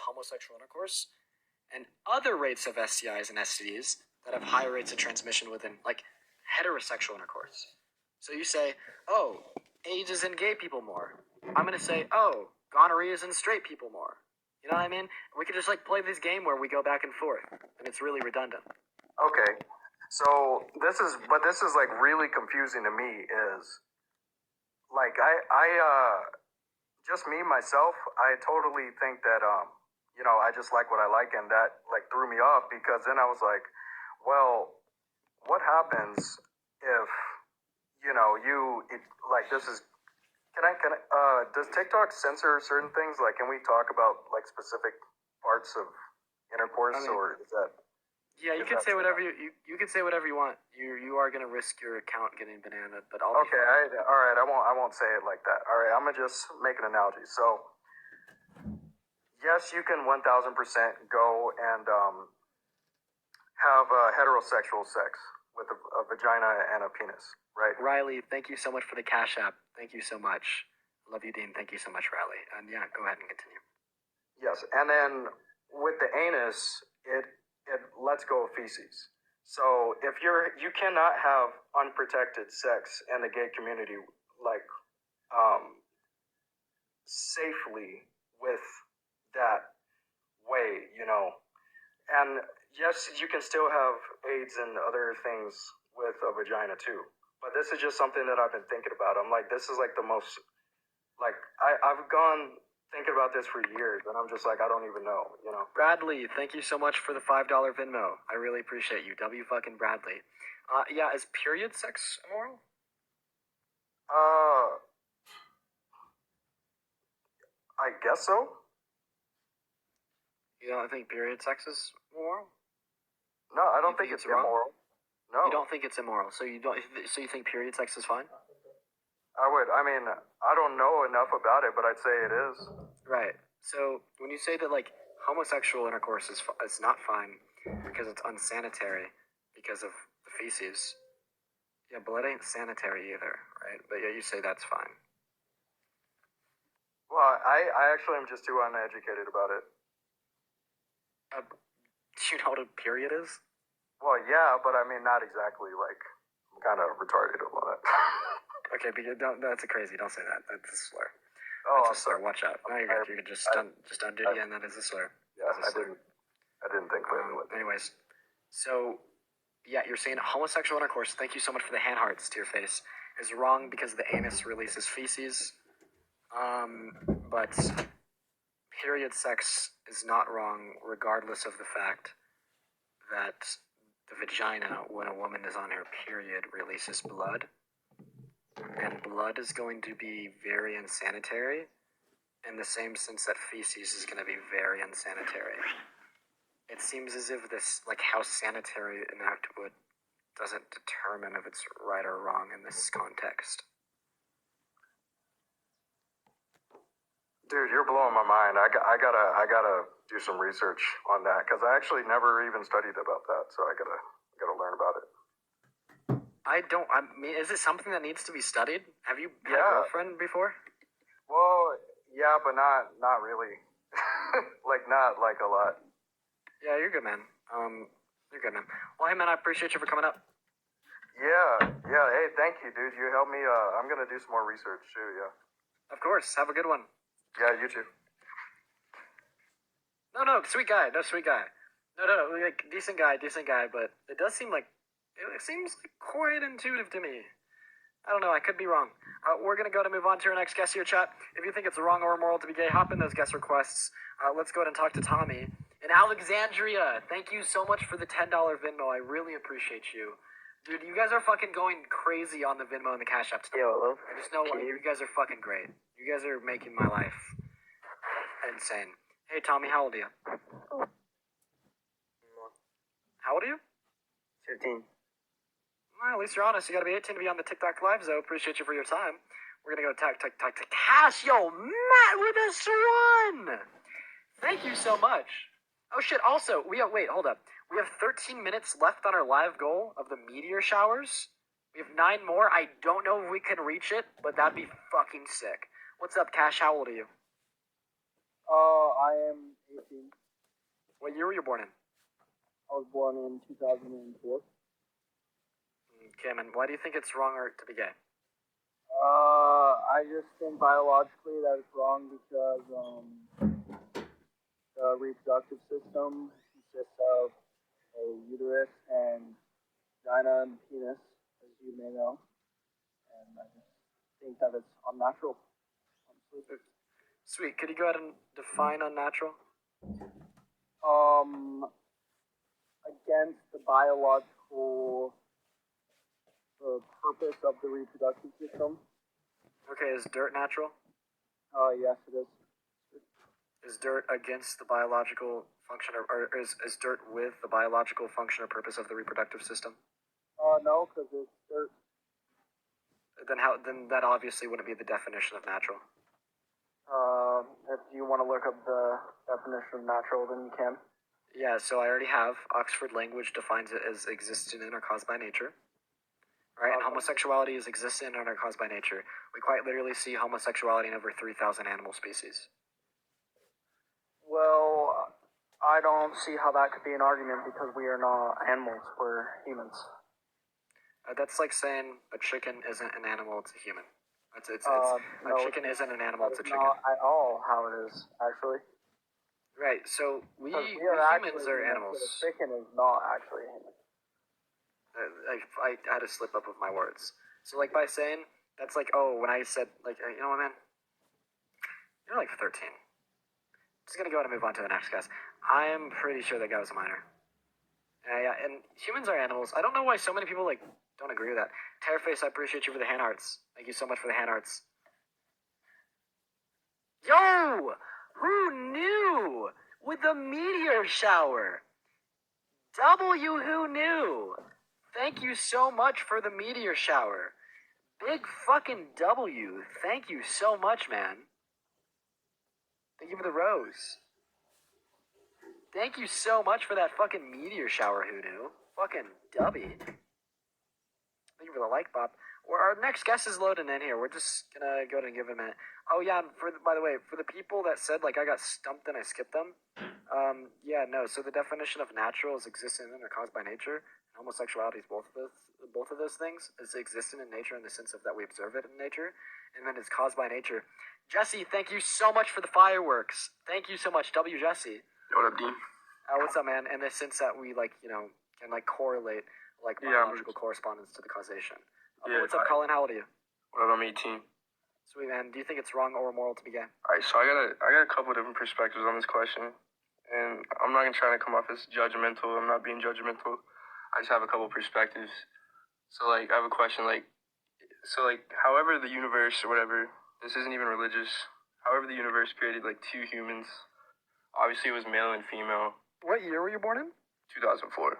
homosexual intercourse and other rates of STIs and STDs that have higher rates of transmission within, like, heterosexual intercourse. So you say, oh, AIDS is in gay people more. I'm going to say, oh, gonorrhea is in straight people more. You know what I mean? We could just, like, play this game where we go back and forth, and it's really redundant. Okay. So this is like really confusing to me is, like, just me, myself, I totally think that, I just like what I like, and that, like, threw me off, because then I was like, well, what happens if, does TikTok censor certain things? Like, can we talk about, like, specific parts of intercourse, or is that... Yeah, you can say whatever you can say whatever you want. You are gonna risk your account getting bananaed, but I'll be okay. All right. I won't say it like that. All right. I'm gonna just make an analogy. So, yes, you can 1000% go and have heterosexual sex with a vagina and a penis, right? Riley, thank you so much for the Cash App. Thank you so much. Love you, Dean. Thank you so much, Riley. And yeah, go ahead and continue. Yes, and then with the anus, it lets go of feces. So if you cannot have unprotected sex in the gay community, like, safely with that way, and yes, you can still have AIDS and other things with a vagina too. But this is just something that I've been thinking about. I'm like, this is like the most, like, I've gone thinking about this for years, and I'm just like, I don't even know, Bradley, thank you so much for the $5 Venmo. I really appreciate you. W fucking Bradley. Yeah, is period sex immoral? I guess so. You don't think period sex is immoral? No, I don't think it's immoral. No. You don't think it's immoral, so you don't. So you think period sex is fine? I mean, I don't know enough about it, but I'd say it is. Right. So when you say that, like, homosexual intercourse is not fine because it's unsanitary because of the feces, yeah, blood ain't sanitary either, right? But yeah, you say that's fine. Well, I actually am just too uneducated about it. Do you know what a period is? Well, yeah, but I mean, not exactly, like, I'm kind of retarded about it. Okay, but that's a crazy. Don't say that. That's a slur. Oh, that's a slur. Watch out. No, you're good. You can just undo it again. That is a slur. Yeah, I didn't think clearly. Anyways, so yeah, you're saying homosexual intercourse. Thank you so much for the hand hearts to your face. Is wrong because the anus releases feces. But period sex is not wrong, regardless of the fact that the vagina, when a woman is on her period, releases blood. And blood is going to be very unsanitary, in the same sense that feces is going to be very unsanitary. It seems as if this, like, how sanitary an act would doesn't determine if it's right or wrong in this context. Dude, you're blowing my mind. I gotta do some research on that, because I actually never even studied about that, so I gotta learn about it. I mean, is it something that needs to be studied? Have you had a girlfriend before? Well, yeah, but not really. not like a lot. Yeah, you're good, man. You're good, man. Well, hey, man, I appreciate you for coming up. Yeah. Hey, thank you, dude. You helped me. I'm gonna do some more research too. Yeah. Of course. Have a good one. Yeah, you too. No, sweet guy. No, like, decent guy, but it does seem like, it seems like quite intuitive to me. I don't know, I could be wrong. We're going to move on to our next guest here, chat. If you think it's wrong or immoral to be gay, hop in those guest requests. Let's go ahead and talk to Tommy. In Alexandria, thank you so much for the $10 Venmo. I really appreciate you. Dude, you guys are fucking going crazy on the Venmo and the Cash App tonight. Yo, I just know you guys are fucking great. You guys are making my life insane. Hey, Tommy, how old are you? How old are you? 15. Well, at least you're honest. You gotta be 18 to be on the TikTok live, so appreciate you for your time. We're gonna go talk to Cash. Yo, Matt with a swan! Thank you so much. Oh shit, also, hold up. We have 13 minutes left on our live goal of the meteor showers. We have 9 more. I don't know if we can reach it, but that'd be fucking sick. What's up, Cash? How old are you? I am 18. What year were you born in? I was born in 2004. Okay, man. Why do you think it's wrong or to be gay? I just think biologically that it's wrong because the reproductive system consists of a uterus and vagina and penis, as you may know, and I just think that it's unnatural. Honestly. Sweet. Could you go ahead and define unnatural? Against the biological purpose of the reproductive system. Okay, is dirt natural? Yes, it is. Is dirt against the biological function, or is dirt with the biological function or purpose of the reproductive system? No, because it's dirt. Then that obviously wouldn't be the definition of natural. If you want to look up the definition of natural, then you can. Yeah, so I already have. Oxford Language defines it as existent in or caused by nature. Right, and homosexuality is existent in or caused by nature. We quite literally see homosexuality in over 3,000 animal species. Well, I don't see how that could be an argument because we are not animals, we're humans. That's like saying a chicken isn't an animal, it's a human. No, a chicken isn't an animal, it's a chicken. Not at all how it is, actually. Right, so we humans are animals. A chicken is not actually a human. I had to slip up with my words. So, like, by saying, that's like, oh, when I said, like, you know what, man? You're like 13. Just gonna go ahead and move on to the next guys. I'm pretty sure that guy was a minor. Yeah, and humans are animals. I don't know why so many people, like, don't agree with that. Terrorface, I appreciate you for the hand hearts. Thank you so much for the hand hearts. Yo! Who knew? With the meteor shower. Who knew? Thank you so much for the meteor shower. Big fucking W. Thank you so much, man. Thank you for the rose. Thank you so much for that fucking meteor shower, who knew? Fucking W. Thank you for the like, Bob. Our next guest is loading in here. We're just gonna go ahead and give him a minute. Oh yeah, by the way, for the people that said like I got stumped and I skipped them, yeah, no. So the definition of natural is existent in or caused by nature. Homosexuality is both of those things. It's existent in nature in the sense of that we observe it in nature, and then it's caused by nature. Jesse, thank you so much for the fireworks. Thank you so much, W. Jesse. What up, Dean? What's up, man? In the sense that we can correlate biological correspondence to the causation. What's up, Colin? How old are you? What up? I'm 18. Sweet, man. Do you think it's wrong or immoral to be gay? Alright, so I got a couple different perspectives on this question, and I'm not gonna try to come off as judgmental. I'm not being judgmental. I just have a couple perspectives. So I have a question however the universe or whatever, this isn't even religious. However the universe created two humans. Obviously it was male and female. What year were you born in? 2004.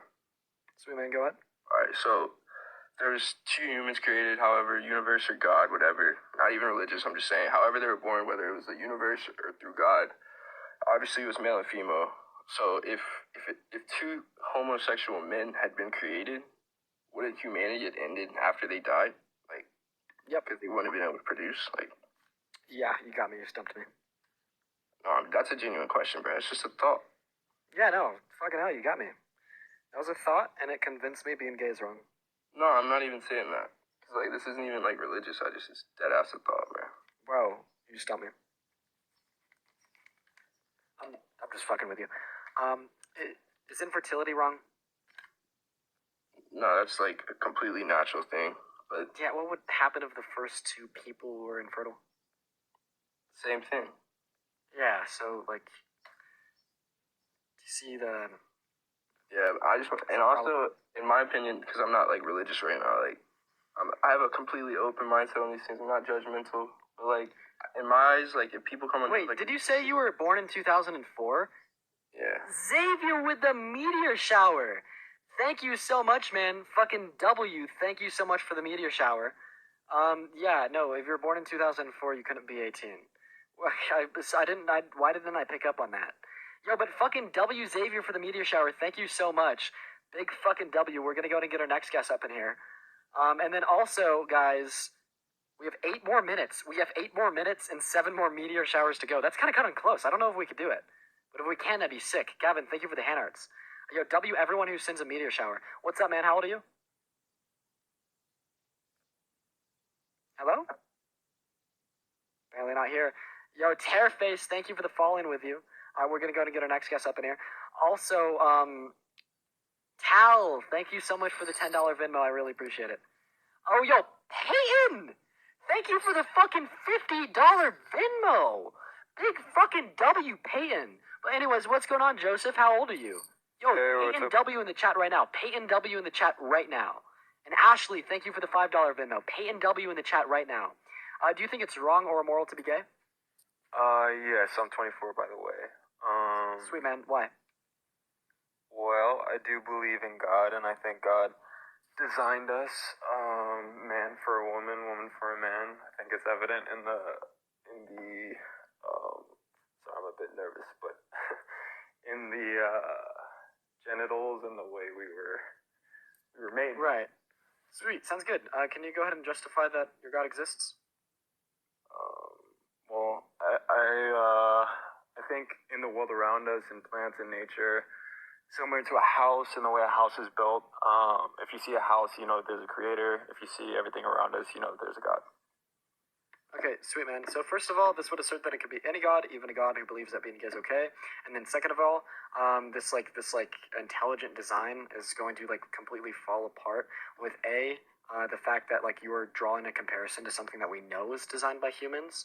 Sweet, man. Go ahead. Alright, so there's two humans created, however, universe or God, whatever. Not even religious, I'm just saying. However they were born, whether it was the universe or through God, obviously it was male and female. So if two homosexual men had been created, wouldn't humanity have ended after they died? Yep. Because they wouldn't have been able to produce? Yeah, you got me. You stumped me. No, that's a genuine question, bro. It's just a thought. Yeah, no. Fucking hell, you got me. That was a thought, and it convinced me being gay is wrong. No, I'm not even saying that. Because, this isn't even, religious. It's dead-ass a thought, bro. Bro, you stumped me. I'm just fucking with you. Is infertility wrong? No, that's, a completely natural thing. But yeah, what would happen if the first two people were infertile? Same thing. Yeah, so, do you see the... Yeah, and also, in my opinion, because I'm not, religious right now, I have a completely open mindset on these things. I'm not judgmental. But, in my eyes, if people come on... Wait, did you say you were born in 2004? Yeah. Xavier with the meteor shower! Thank you so much, man. Fucking W, thank you so much for the meteor shower. Yeah, no, if you're born in 2004, you couldn't be 18. Why didn't I pick up on that? Yo, but fucking W Xavier for the meteor shower, thank you so much. Big fucking W. We're gonna go and get our next guest up in here. And then also, guys, we have 8 more minutes. We have 8 more minutes and 7 more meteor showers to go. That's kind of cutting close. I don't know if we could do it. But if we can, that'd be sick. Gavin, thank you for the hand arts. Yo, W, everyone who sends a meteor shower. What's up, man? How old are you? Hello? Apparently not here. Yo, Tearface, thank you for the fall-in with you. We're gonna go and get our next guest up in here. Also, Tal, thank you so much for the $10 Venmo. I really appreciate it. Oh, yo, Peyton! Thank you for the fucking $50 Venmo! Big fucking W, Peyton. But anyways, what's going on, Joseph? How old are you? Yo, Hey, Peyton W in the chat right now. Peyton W in the chat right now. And Ashley, thank you for the $5 Venmo. Peyton W in the chat right now. Do you think it's wrong or immoral to be gay? Yes, I'm 24, by the way. Sweet man, why? Well, I do believe in God, and I think God designed us, man for a woman, woman for a man. I think it's evident in the, sorry, I'm a bit nervous, but in the, genitals and the way we were made. Right. Sweet, sounds good. Can you go ahead and justify that your God exists? Well, I think in the world around us, in plants and nature, similar to a house and the way a house is built, if you see a house, you know there's a creator. If you see everything around us, you know there's a God. Okay, sweet man. So first of all, this would assert that it could be any god, even a god who believes that being gay is okay. And then second of all, this intelligent design is going to completely fall apart with the fact that you are drawing a comparison to something that we know is designed by humans.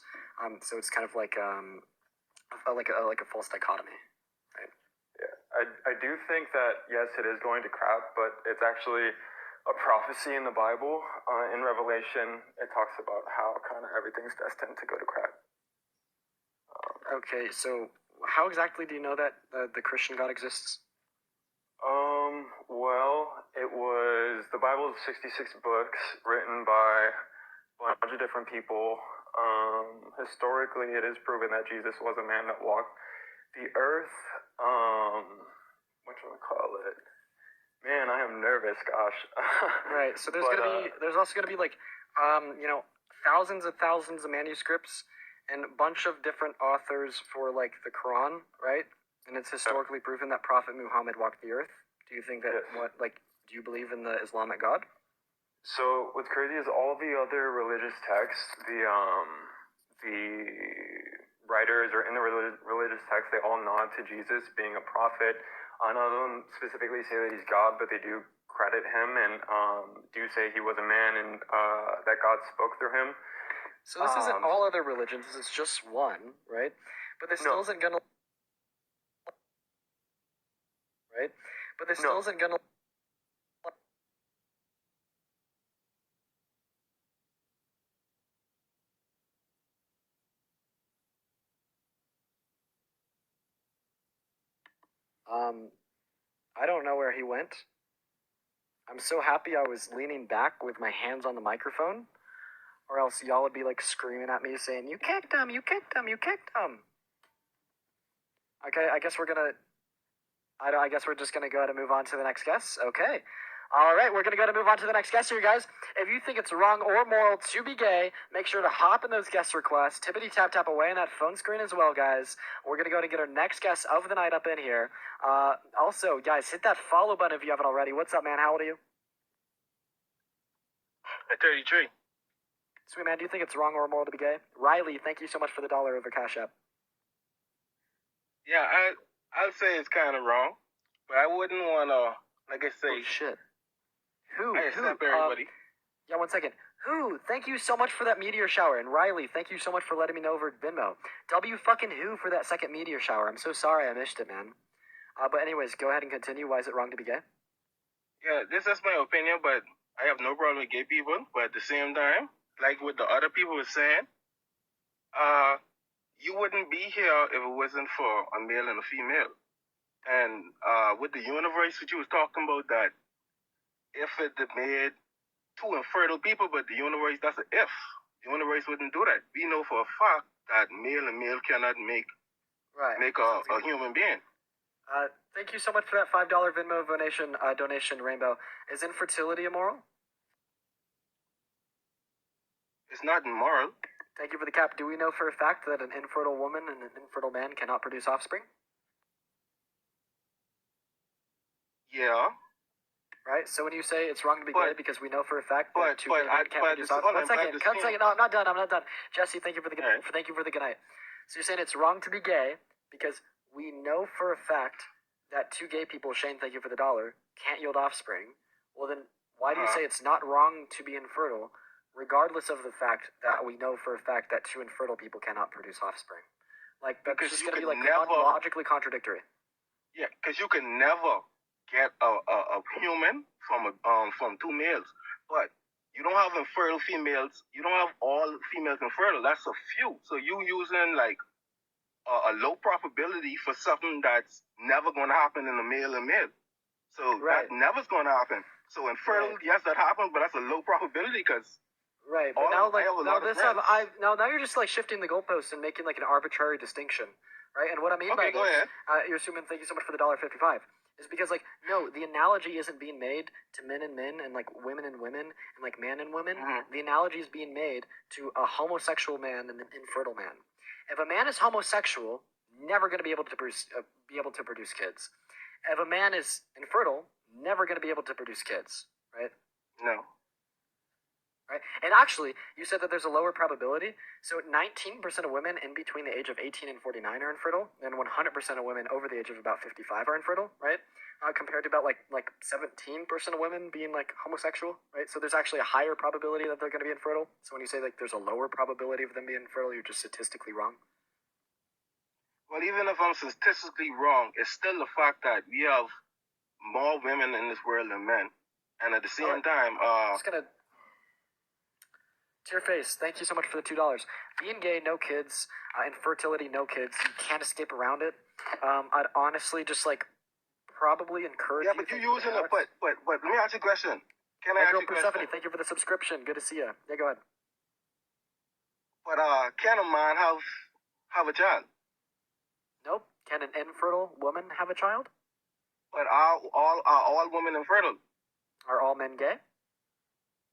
So it's kind of like a false dichotomy, right? Yeah, I do think that yes, it is going to crap, but it's actually a prophecy in the Bible. In Revelation, it talks about how kind of everything's destined to go to crap. Okay, so how exactly do you know that the Christian God exists? Well, it was the Bible is 66 books written by a bunch of different people. Historically, it is proven that Jesus was a man that walked the earth. What should I call it? Man, I am nervous. Gosh. Right. So there's also gonna be thousands of manuscripts and a bunch of different authors for the Quran, right? And it's historically proven that Prophet Muhammad walked the earth. Do you think that Yes. do you believe in the Islamic God? So what's crazy is all the other religious texts, the writers or in the religious texts, they all nod to Jesus being a prophet. None of them specifically say that he's God, but they do credit him and do say he was a man and that God spoke through him. So this isn't all other religions. This is just one, right? But this still isn't gonna. Right? But this still isn't gonna. I don't know where he went. I'm so happy I was leaning back with my hands on the microphone, or else y'all would be screaming at me saying, "You kicked him! You kicked him! You kicked him!" Okay, I guess we're just gonna go ahead and move on to the next guest. Okay. All right, we're going to go ahead and move on to the next guest here, guys. If you think it's wrong or moral to be gay, make sure to hop in those guest requests. Tippity tap tap away on that phone screen as well, guys. We're going to go ahead and get our next guest of the night up in here. Also, guys, hit that follow button if you haven't already. What's up, man? How old are you? At 33. Sweet man, do you think it's wrong or immoral to be gay? Riley, thank you so much for the $1 over Cash App. Yeah, I'd say it's kind of wrong, but I wouldn't want to, like I say, Oh, shit. Who? I accept everybody. Yeah, 1 second. Who? Thank you so much for that meteor shower. And Riley, thank you so much for letting me know over Venmo. W fucking who for that second meteor shower. I'm so sorry I missed it, man. But anyways, go ahead and continue. Why is it wrong to be gay? Yeah, this is my opinion, but I have no problem with gay people. But at the same time, like what the other people were saying, you wouldn't be here if it wasn't for a male and a female. And with the universe, which you was talking about, that if it made two infertile people, but the universe, that's an if. The universe wouldn't do that. We know for a fact that male and male cannot make a human being. Thank you so much for that $5 Venmo donation, Rainbow. Is infertility immoral? It's not immoral. Thank you for the cap. Do we know for a fact that an infertile woman and an infertile man cannot produce offspring? Yeah, right? So when you say it's wrong to be gay but because we know for a fact but that two but gay I men can't but produce this hold offspring. on, but One this second. thing. No, I'm not done. I'm not done. Jesse, thank you for the Alright. thank you for the good night. So you're saying it's wrong to be gay because we know for a fact that two gay people, Shane, thank you for the dollar, can't yield offspring. Well, then why do you say it's not wrong to be infertile, regardless of the fact that we know for a fact that two infertile people cannot produce offspring? Like that's Because just you going to be could like never- logically contradictory. Yeah, because you can never get a human from two males, but you don't have infertile females. You don't have all females infertile. That's a few. So you using like a low probability for something that's never going to happen in a male and male. So Right. that never's going to happen. So infertile, Right. yes, that happens, but that's a low probability because Right, but All- now I like have a now lot of this friends. now you're just like shifting the goalposts and making like an arbitrary distinction, right? And what I mean by Okay, go this, ahead. you're assuming thank you so much for the $1.55, is because like no, the analogy isn't being made to men and like women and women and like man and women. Mhm. The analogy is being made to a homosexual man and an infertile man. If a man is homosexual, never going to be able to produce kids. If a man is infertile, never going to be able to produce kids, right? No. Right? And actually, you said that there's a lower probability. So 19% of women in between the age of 18 and 49 are infertile, and 100% of women over the age of about 55 are infertile, right? Compared to about like 17% of women being like homosexual, right? So there's actually a higher probability that they're going to be infertile. So when you say like there's a lower probability of them being infertile, you're just statistically wrong. Well, even if I'm statistically wrong, it's still the fact that we have more women in this world than men, and at the same Alright. time, I'm just gonna. To your face, thank you so much for the $2. Being gay, no kids. Infertility, no kids. You can't escape around it. I'd honestly just like probably encourage yeah, you. but you thank you for using the it. But let me ask you a question. Can I My ask girl you a question? Persephone, thank you for the subscription. Good to see you. Yeah, go ahead. But can a man have a child? Nope. Can an infertile woman have a child? But are all women infertile? Are all men gay?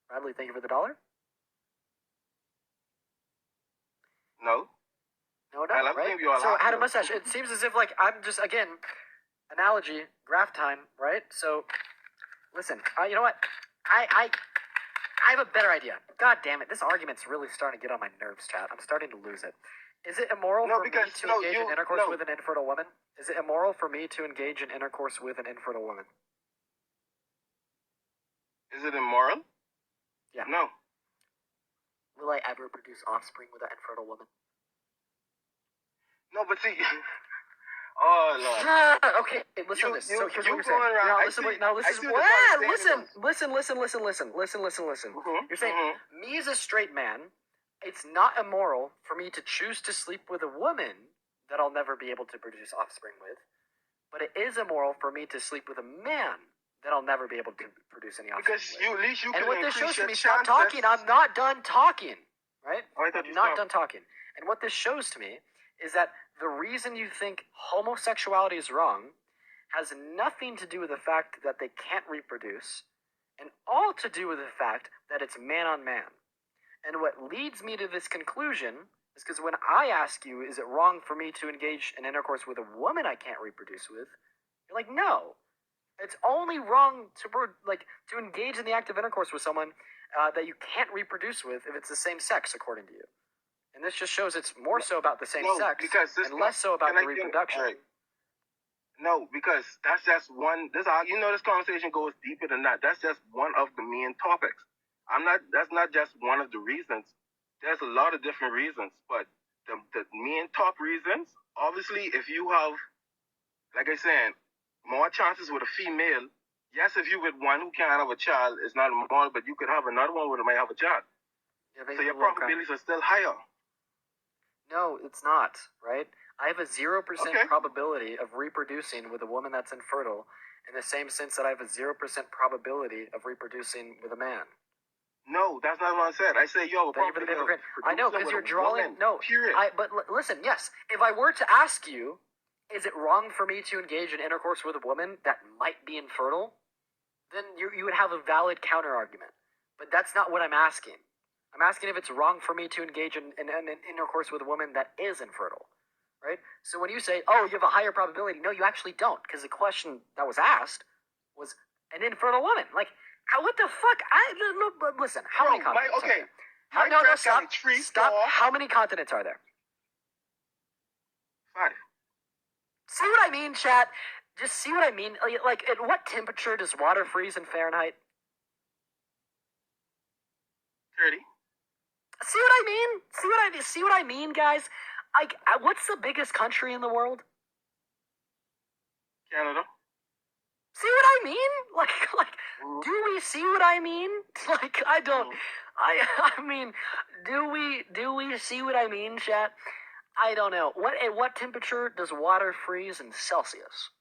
Bradley, thank you for the $1. No. No, I love right? seeing you all So, laughing. had a mustache. It seems as if, like, I'm just, again, analogy, graph time, right? So, listen, you know what? I have a better idea. God damn it, this argument's really starting to get on my nerves, chat. I'm starting to lose it. Is it immoral No, for me because- to no, engage you- in intercourse no. with an infertile woman? Is it immoral for me to engage in intercourse with an infertile woman? Is it immoral? Yeah. No. Will I ever produce offspring with an infertile woman? No, but see. Oh Lord. Okay, listen to this. So here's what you're you saying. going around- Now I listen. see- Now I listen. see what you're saying Listen. Listen. Mhm, You're saying mhm. me as a straight man, it's not immoral for me to choose to sleep with a woman that I'll never be able to produce offspring with, but it is immoral for me to sleep with a man that I'll never be able to produce any offspring Because with. you at least you And can what this increase shows to your me, stop chances. talking. I'm not done talking. Right? Oh, I thought I'm you not stopped. done talking. And what this shows to me is that the reason you think homosexuality is wrong has nothing to do with the fact that they can't reproduce, and all to do with the fact that it's man on man. And what leads me to this conclusion is because when I ask you, is it wrong for me to engage in intercourse with a woman I can't reproduce with? You're like, no. It's only wrong to engage in the act of intercourse with someone that you can't reproduce with if it's the same sex, according to you. And this just shows it's more so about the same No, sex because this and less so about the reproduction. All right. No, because that's just one. This conversation goes deeper than that. That's just one of the main topics. That's not just one of the reasons. There's a lot of different reasons, but the main top reasons, obviously, if you have, like I said, more chances with a female. Yes, if you with one who can't have a child, it's not more, but you could have another one who might have a child. Yeah, So your probabilities are still higher. No, it's not, right? I have a 0% Okay. probability of reproducing with a woman that's infertile in the same sense that I have a 0% probability of reproducing with a man. No, that's not what I said. I said you have a Thank you for the paper probability crane. of I know, producing because you're with a drawing. woman, No, period. listen, yes. If I were to ask you, is it wrong for me to engage in intercourse with a woman that might be infertile? Then you would have a valid counter argument. But that's not what I'm asking. I'm asking if it's wrong for me to engage in intercourse with a woman that is infertile, right? So when you say, oh, you have a higher probability, no, you actually don't, because the question that was asked was an infertile woman. Like, what the fuck? Listen. How many Bro, continents? okay. Are there? How, My no, friend stop. got 3, Stop. 4, How many continents are there? 5. See what I mean, chat? Just see what I mean? Like, at what temperature does water freeze in Fahrenheit? 30. See what I mean? See what I mean, guys? Like, what's the biggest country in the world? Canada. See what I mean? Like, do we see what I mean? Like, I don't. I mean, do we see what I mean, chat? I don't know. At what temperature does water freeze in Celsius?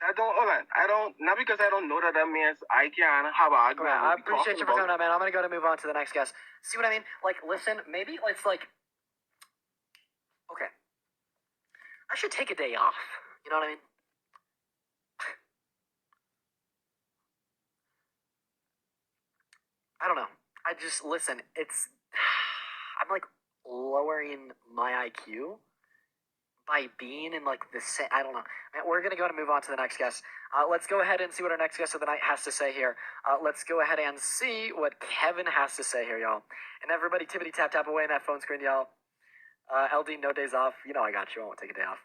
Hold on. Not because I don't know that means I can have an argument. Right, I appreciate you for coming up, man. I'm gonna go to move on to the next guest. See what I mean? Like, listen, maybe it's like, okay, I should take a day off. You know what I mean? I don't know. I just listen. I'm like lowering my IQ by being in like the same. I don't know. Man, we're gonna go to move on to the next guest. Let's go ahead and see what our next guest of the night has to say here. Let's go ahead and see what Kevin has to say here, y'all. And everybody, tippity tap tap away in that phone screen, y'all. LD, no days off. You know I got you. I won't take a day off.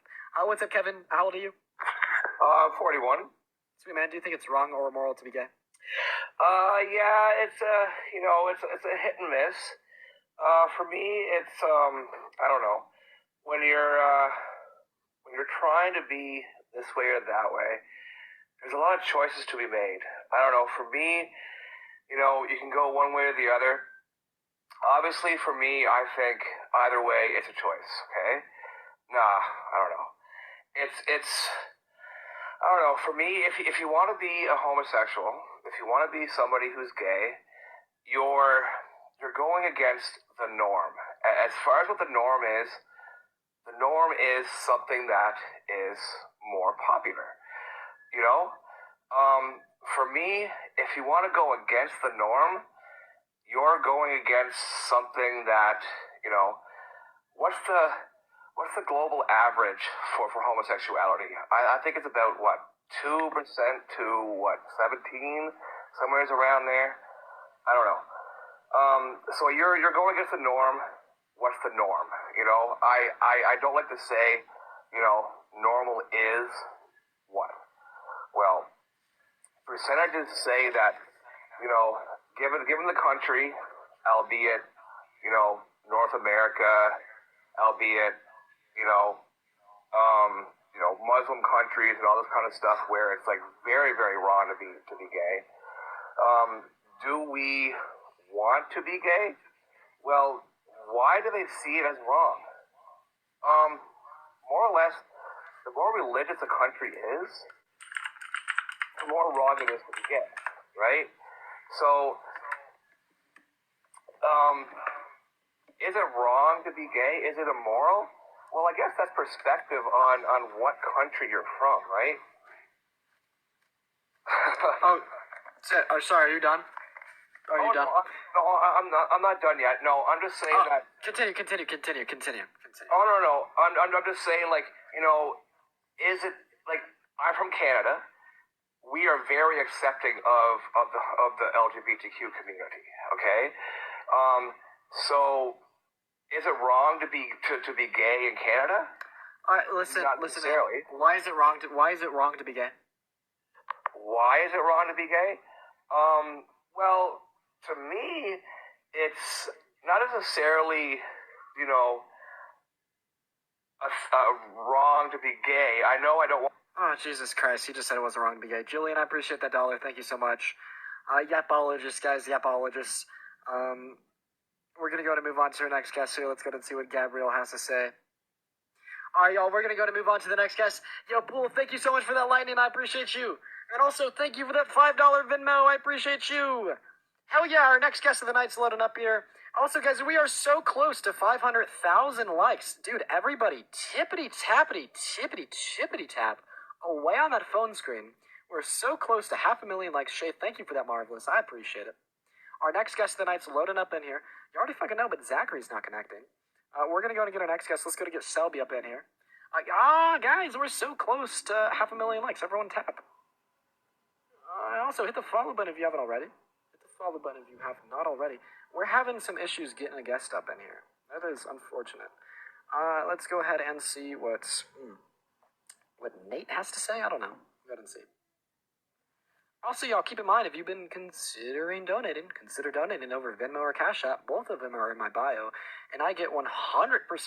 What's up, Kevin? How old are you? 41. Sweet man. Do you think it's wrong or immoral to be gay? Yeah, it's it's a hit and miss. For me, it's I don't know. When you're trying to be this way or that way, there's a lot of choices to be made. I don't know. For me, you can go one way or the other. Obviously, for me, I think either way, it's a choice. Okay? Nah, I don't know. It's I don't know. For me, if you want to be a homosexual, if you want to be somebody who's gay, you're going against the norm. As far as what the norm is something that is more popular. You know, for me, if you want to go against the norm, you're going against something that what's the global average for homosexuality? I think it's about what 2% to what 17, somewhere around there. I don't know. So you're going against the norm. What's the norm? I don't like to say, normal is what? Well, percentages say that, given the country, albeit, North America, albeit, Muslim countries and all this kind of stuff where it's like very, very wrong to be gay. Do we want to be gay? Well, why do they see it as wrong? More or less, the more religious a country is, the more wrong it is to be gay, right? So, is it wrong to be gay? Is it immoral? Well, I guess that's perspective on what country you're from, right? Sorry. Are you done? Are you done? No, I'm not done yet. No, I'm just saying that. Continue. Oh no. I'm just saying, like, is it like I'm from Canada? We are very accepting of the LGBTQ community. Okay, so is it wrong to be gay in Canada? All right, listen. Not Man. necessarily. Why is it wrong to be gay? Why is it wrong to be gay? Well, to me, it's not necessarily, wrong to be gay. I know I don't want. Oh, Jesus Christ. He just said it wasn't wrong to be gay. Julian, I appreciate that $1. Thank you so much. Yapologists, guys. Yapologists. We're going to go to move on to our next guest here. Let's go and see what Gabriel has to say. All right, y'all. We're going to go to move on to the next guest. Yo, Pool, thank you so much for that lightning. I appreciate you. And also, thank you for that $5 Venmo. I appreciate you. Hell yeah, our next guest of the night's loading up here. Also, guys, we are so close to 500,000 likes. Dude, everybody, tippity tap away on that phone screen. We're so close to 500,000 likes. Shay, thank you for that, Marvelous. I appreciate it. Our next guest of the night's loading up in here. You already fucking know, but Zachary's not connecting. We're going to go and get our next guest. Let's go to get Selby up in here. Guys, we're so close to 500,000 likes. Everyone tap. Also, hit the follow button if you haven't already. Hit the follow button if you have not already. We're having some issues getting a guest up in here. That is unfortunate. Let's go ahead and see what Nate has to say. I don't know. Go ahead and see. Also, y'all, keep in mind, if you've been considering donating, consider donating over Venmo or Cash App. Both of them are in my bio. And I get 100%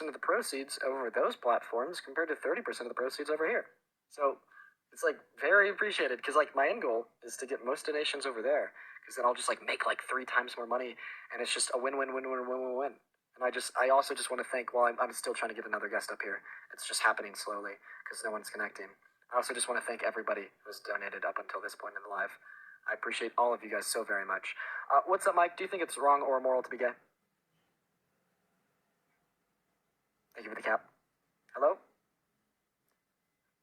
of the proceeds over those platforms compared to 30% of the proceeds over here. So it's like very appreciated because like my end goal is to get most donations over there because then I'll just like make like 3 times more money and it's just a win-win-win-win-win-win-win. And I also just want to thank, while I'm still trying to get another guest up here. It's just happening slowly because no one's connecting. I also just want to thank everybody who's donated up until this point in the live. I appreciate all of you guys so very much. What's up, Mike? Do you think it's wrong or immoral to be gay? Thank you for the cap. Hello?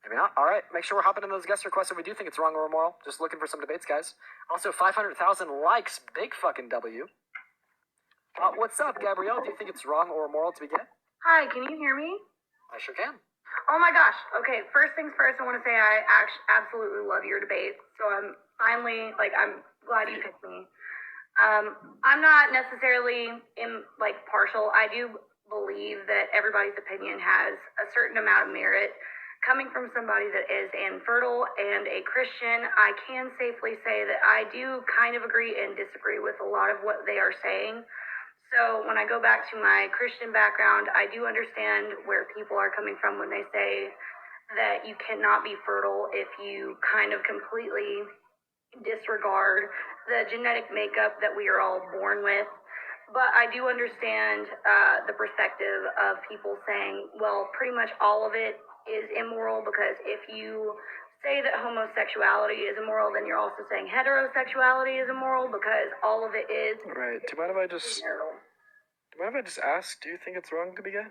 Maybe not. All right. Make sure we're hopping in those guest requests if we do think it's wrong or immoral. Just looking for some debates, guys. Also, 500,000 likes. Big fucking W. What's up, Gabrielle? Do you think it's wrong or immoral to be gay? Hi, can you hear me? I sure can. Oh my gosh. Okay, first things first, I want to say I absolutely love your debate. So I'm glad you picked me. I'm not necessarily partial. I do believe that everybody's opinion has a certain amount of merit. Coming from somebody that is infertile and a Christian, I can safely say that I do kind of agree and disagree with a lot of what they are saying. So when I go back to my Christian background, I do understand where people are coming from when they say that you cannot be fertile if you kind of completely disregard the genetic makeup that we are all born with. But I do understand the perspective of people saying, well, pretty much all of it is immoral, because if you say that homosexuality is immoral, then you're also saying heterosexuality is immoral, because all of it is. Right. Do you mind if I just ask, do you think it's wrong to be gay?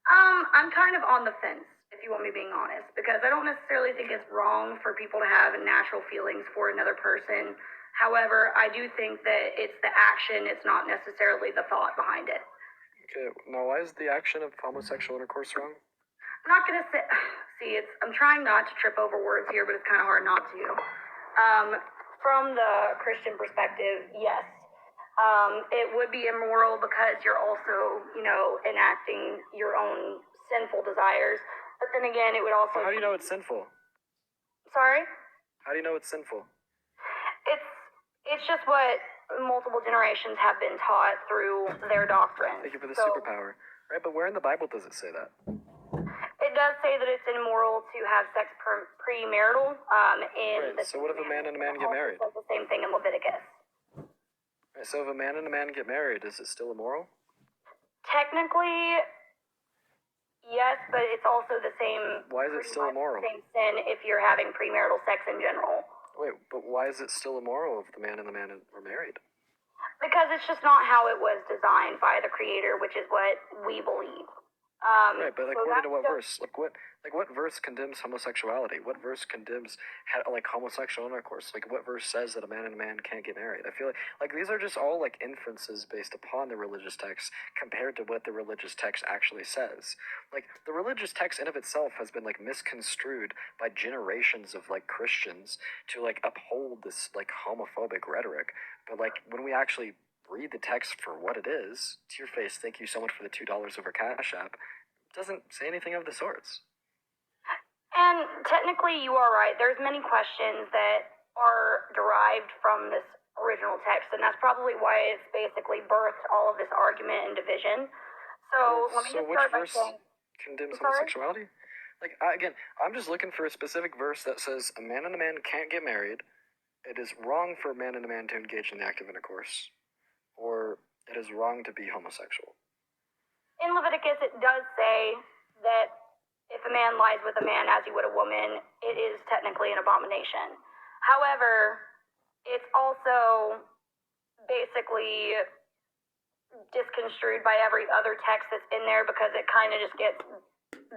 I'm kind of on the fence, if you want me being honest, because I don't necessarily think it's wrong for people to have natural feelings for another person. However, I do think that it's the action, it's not necessarily the thought behind it. Okay, now why is the action of homosexual intercourse wrong? I'm not gonna say, I'm trying not to trip over words here, but it's kind of hard not to. From the Christian perspective, yes. It would be immoral because you're also, enacting your own sinful desires. But then again, it would also... How do you know it's sinful? Sorry? How do you know it's sinful? It's just what multiple generations have been taught through their doctrine. Thank you for the superpower. Right, but where in the Bible does it say that? It does say that it's immoral to have sex premarital. So what if a man and a man get married? It says the same thing in Leviticus. Right, so if a man and a man get married, is it still immoral? Technically, yes, but it's also the same. Why is it still immoral? Same sin if you're having premarital sex in general. Wait, but why is it still immoral if the man and the man were married? Because it's just not how it was designed by the Creator, which is what we believe. Right, but according to what verse? What verse condemns homosexuality? What verse condemns homosexual intercourse? What verse says that a man and a man can't get married? I feel like these are just all inferences based upon the religious text compared to what the religious text actually says. The religious text in of itself has been misconstrued by generations of Christians to uphold this homophobic rhetoric. But when we actually read the text for what it is, to your face, thank you so much for the $2 over Cash App, it doesn't say anything of the sorts. And technically you are right. There's many questions that are derived from this original text, and that's probably why it's basically birthed all of this argument and division. So let me just start by saying... condemns homosexuality? Again, I'm just looking for a specific verse that says a man and a man can't get married, it is wrong for a man and a man to engage in the act of intercourse, or it is wrong to be homosexual. In Leviticus, it does say that if a man lies with a man as he would a woman, it is technically an abomination. However, it's also basically disconstrued by every other text that's in there because it kind of just gets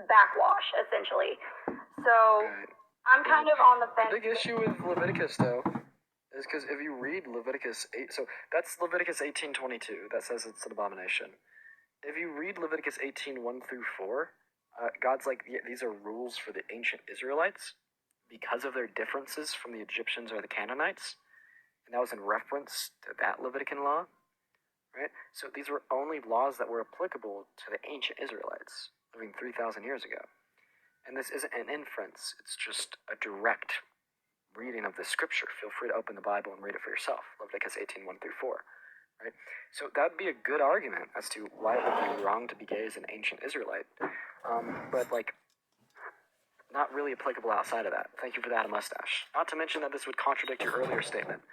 backwash, essentially. So I'm kind of on the fence. The big issue with Leviticus, though, is because if you read Leviticus 8, so that's Leviticus 18:22, that says it's an abomination. If you read Leviticus 18:1 through 4, God's like, yeah, these are rules for the ancient Israelites because of their differences from the Egyptians or the Canaanites. And that was in reference to that Levitican law, right? So these were only laws that were applicable to the ancient Israelites living 3,000 years ago. And this isn't an inference, it's just a direct reading of the scripture. Feel free to open the Bible and read it for yourself. Leviticus 18:1-4, right? So that would be a good argument as to why it would be wrong to be gay as an ancient Israelite. But like, not really applicable outside of that. Thank you for that, a mustache. Not to mention that this would contradict your earlier statement